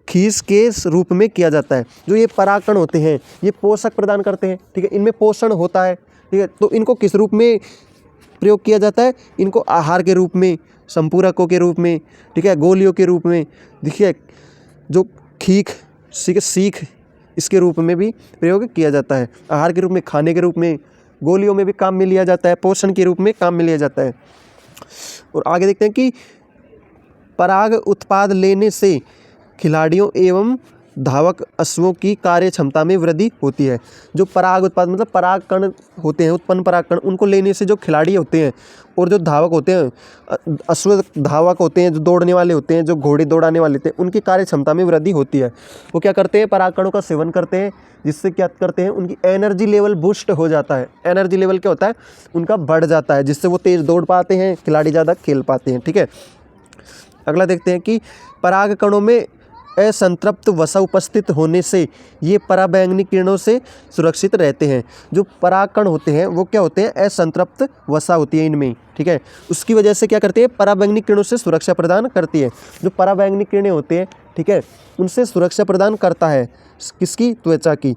खीस के रूप में किया जाता है। जो ये परागकण होते हैं ये पोषक प्रदान करते हैं। ठीक है, इनमें पोषण होता है। ठीक है, तो इनको किस रूप में प्रयोग किया जाता है, इनको आहार के रूप में, संपूरकों के रूप में, ठीक है, गोलियों के रूप में, देखिए जो सीख इसके रूप में भी प्रयोग किया जाता है। आहार के रूप में, खाने के रूप में, गोलियों में भी काम में लिया जाता है, पोषण के रूप में काम में लिया जाता है। और आगे देखते हैं कि पराग उत्पाद लेने से खिलाड़ियों एवं धावक अश्वों की कार्य क्षमता में वृद्धि होती है। जो पराग उत्पाद मतलब परागकण होते हैं, उत्पन्न परागकण, उनको लेने से जो खिलाड़ी होते हैं और जो धावक होते हैं, अश्व धावक होते हैं, जो दौड़ने वाले होते हैं, जो घोड़े दौड़ाने वाले होते हैं, उनकी कार्य क्षमता में वृद्धि होती है। वो क्या करते हैं, परागकणों का सेवन करते हैं, जिससे क्या करते हैं, उनकी एनर्जी लेवल बूस्ट हो जाता है। एनर्जी लेवल क्या होता है, उनका बढ़ जाता है, जिससे वो तेज़ दौड़ पाते हैं, खिलाड़ी ज़्यादा खेल पाते हैं। ठीक है, अगला देखते हैं कि परागकणों में असंतृप्त वसा उपस्थित होने से ये पराबैंगनी किरणों से सुरक्षित रहते हैं। जो परागकण होते हैं वो क्या होते हैं, असंतृप्त वसा होती है इनमें। ठीक है, उसकी वजह से क्या करते हैं, पराबैंगनी किरणों से सुरक्षा प्रदान करती है। जो पराबैंगनी किरणें होते हैं, ठीक है, उनसे सुरक्षा प्रदान करता है किसकी, त्वचा की।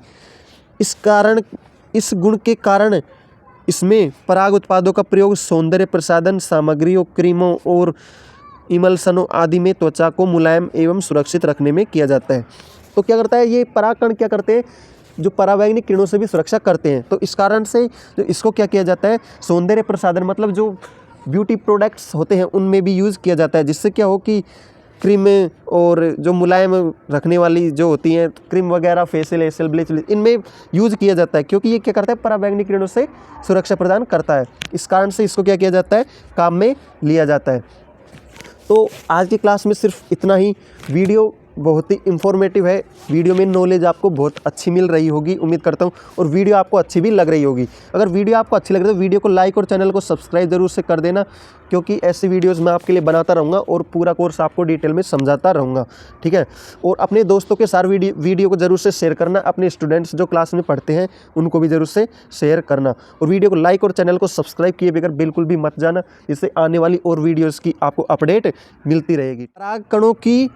इस गुण के कारण इसमें पराग उत्पादों का प्रयोग सौंदर्य प्रसाधन सामग्रियों, क्रीमों और इमल्सनों आदि में त्वचा को मुलायम एवं सुरक्षित रखने में किया जाता है। तो क्या करता है, ये परागकण क्या करते हैं, जो पराबैंगनी किरणों से भी सुरक्षा करते हैं। तो इस कारण से जो इसको क्या किया जाता है, सौंदर्य प्रसाधन मतलब जो ब्यूटी प्रोडक्ट्स होते हैं उनमें भी यूज़ किया जाता है, जिससे क्या हो कि क्रीम और जो मुलायम रखने वाली जो होती हैं क्रीम वगैरह, फेशियल एसियल, ब्लीच, इनमें यूज़ किया जाता है, क्योंकि ये क्या करता है, पराबैंगनी किरणों से सुरक्षा प्रदान करता है। इस कारण से इसको क्या किया जाता है, काम में लिया जाता है। तो आज की क्लास में सिर्फ इतना ही। वीडियो बहुत ही इंफॉर्मेटिव है। वीडियो में नॉलेज आपको बहुत अच्छी मिल रही होगी उम्मीद करता हूँ, और वीडियो आपको अच्छी भी लग रही होगी। अगर वीडियो आपको अच्छी लग रही है तो वीडियो को लाइक और चैनल को सब्सक्राइब जरूर से कर देना, क्योंकि ऐसी वीडियोस मैं आपके लिए बनाता रहूँगा और पूरा कोर्स आपको डिटेल में समझाता रहूँगा, ठीक है। और अपने दोस्तों के साथ वीडियो को ज़रूर से शेयर करना, अपने स्टूडेंट्स जो क्लास में पढ़ते हैं उनको भी ज़रूर से शेयर करना, और वीडियो को लाइक और चैनल को सब्सक्राइब किए बगैर बिल्कुल भी मत जाना, इससे आने वाली और वीडियोज़ की आपको अपडेट मिलती रहेगी। पराग कणों की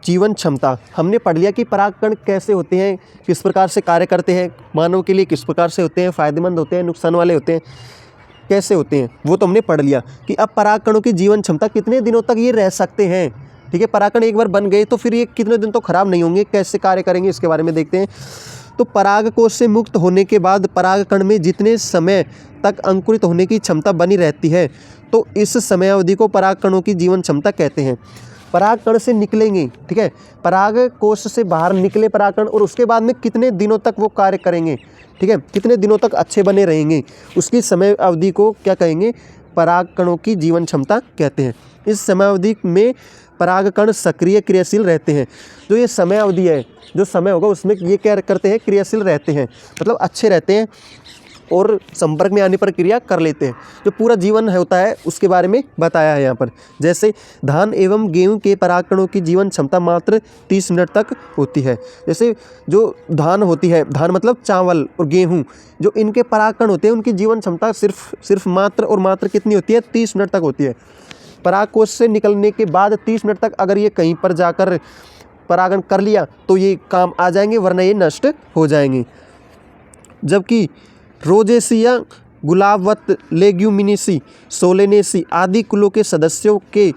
जीवन क्षमता हमने पढ़ लिया कि पराग कण कैसे होते हैं, किस प्रकार से कार्य करते हैं, मानव के लिए किस प्रकार से होते हैं, फ़ायदेमंद होते हैं, नुकसान वाले होते हैं, कैसे होते हैं, वो तो हमने पढ़ लिया। कि अब पराग कणों की जीवन क्षमता कितने दिनों तक ये रह सकते हैं, ठीक है। परागकण एक बार बन गए तो फिर ये कितने दिन तो खराब नहीं होंगे, कैसे कार्य करेंगे इसके बारे में देखते हैं। तो पराग कोश से मुक्त होने के बाद परागकण में जितने समय तक अंकुरित होने की क्षमता बनी रहती है, तो इस समय अवधि को परागकणों की जीवन क्षमता कहते हैं। परागकण से निकलेंगे, ठीक है, पराग कोश से बाहर निकले परागकण, और उसके बाद में कितने दिनों तक वो कार्य करेंगे, ठीक है, कितने दिनों तक अच्छे बने रहेंगे, उसकी समय अवधि को क्या कहेंगे, परागकणों की जीवन क्षमता कहते हैं। इस समय अवधि में परागकण सक्रिय क्रियाशील रहते हैं। जो ये समय अवधि है, जो समय होगा उसमें ये क्या करते हैं, क्रियाशील रहते हैं, मतलब अच्छे रहते हैं और संपर्क में आने पर क्रिया कर लेते हैं। जो पूरा जीवन होता है उसके बारे में बताया है यहाँ पर। जैसे धान एवं गेहूं के परागकणों की जीवन क्षमता मात्र 30 मिनट तक होती है। जैसे जो धान होती है, धान मतलब चावल और गेहूं, जो इनके परागकण होते हैं उनकी जीवन क्षमता सिर्फ मात्र और मात्र कितनी होती है, 30 मिनट तक होती है। परागकोश से निकलने के बाद 30 मिनट तक अगर ये कहीं पर जाकर परागण कर लिया तो ये काम आ जाएंगे, वरना ये नष्ट हो जाएंगे। जबकि रोजेसिया, गुलाबवत, लेग्यूमिनेसी, सोलेनेसी आदि कुलों के सदस्यों के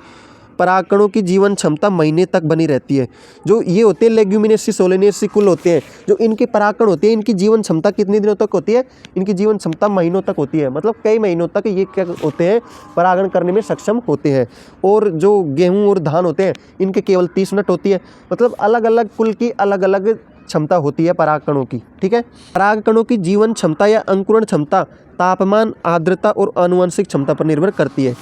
परागकणों की जीवन क्षमता महीने तक बनी रहती है। जो ये होते हैं लेग्यूमिनेसी, सोलेनेसी कुल होते हैं, जो इनके परागकण होते हैं, इनकी जीवन क्षमता कितने दिनों तक होती है, इनकी जीवन क्षमता महीनों तक होती है, मतलब कई महीनों तक ये क्या होते हैं, परागण करने में सक्षम होते हैं। और जो गेहूँ और धान होते हैं इनके केवल 30 मिनट होती है, मतलब अलग अलग कुल की अलग अलग क्षमता होती है परागकणों की, ठीक है। परागकणों की जीवन क्षमता या अंकुरण क्षमता तापमान, आर्द्रता और आनुवंशिक क्षमता पर निर्भर करती है।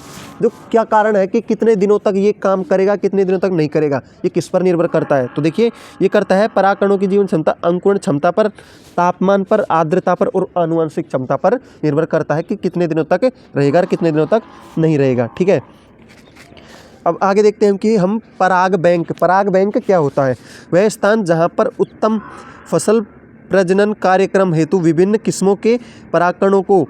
जो क्या कारण है कि कितने दिनों तक ये काम करेगा, कितने दिनों तक नहीं करेगा, ये किस पर निर्भर करता है, तो देखिए ये करता है परागकणों की जीवन क्षमता अंकुरण क्षमता पर, तापमान पर, आर्द्रता पर और आनुवंशिक क्षमता पर निर्भर करता है कि कितने दिनों तक रहेगा और कितने दिनों तक नहीं रहेगा, ठीक है। अब आगे देखते हैं कि हम पराग बैंक क्या होता है। वह स्थान जहाँ पर उत्तम फसल प्रजनन कार्यक्रम हेतु विभिन्न किस्मों के परागकणों को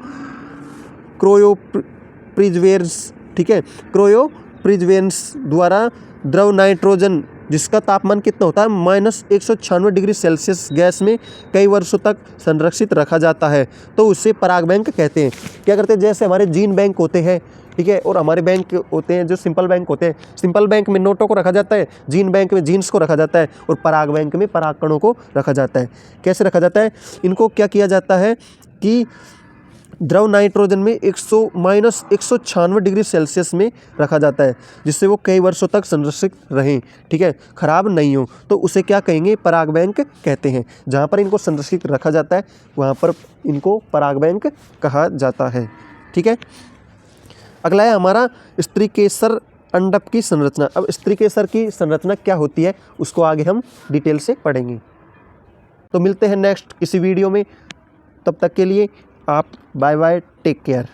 क्रायोप्रिजर्वेटर्स, ठीक है, क्रायोप्रिजर्वेटर्स द्वारा द्रव नाइट्रोजन, जिसका तापमान कितना होता है -196 डिग्री सेल्सियस गैस में कई वर्षों तक संरक्षित रखा जाता है, तो उसे पराग बैंक कहते हैं। क्या करते हैं, जैसे हमारे जीन बैंक होते हैं, ठीक है, और हमारे बैंक होते हैं जो सिंपल बैंक होते हैं, सिंपल बैंक में नोटों को रखा जाता है, जीन बैंक में जीन्स को रखा जाता है, और पराग बैंक में परागकणों को रखा जाता है। कैसे रखा जाता है, इनको क्या किया जाता है कि द्रव नाइट्रोजन में -196 डिग्री सेल्सियस में रखा जाता है, जिससे वो कई वर्षों तक संरक्षित रहें, ठीक है, खराब नहीं हो, तो उसे क्या कहेंगे, पराग बैंक कहते हैं। जहाँ पर इनको संरक्षित रखा जाता है वहाँ पर इनको पराग बैंक कहा जाता है, ठीक है। अगला है हमारा स्त्रीकेसर अंडप की संरचना। अब स्त्रीकेसर की संरचना क्या होती है उसको आगे हम डिटेल से पढ़ेंगे। तो मिलते हैं नेक्स्ट किसी वीडियो में, तब तक के लिए आप बाय बाय, टेक केयर।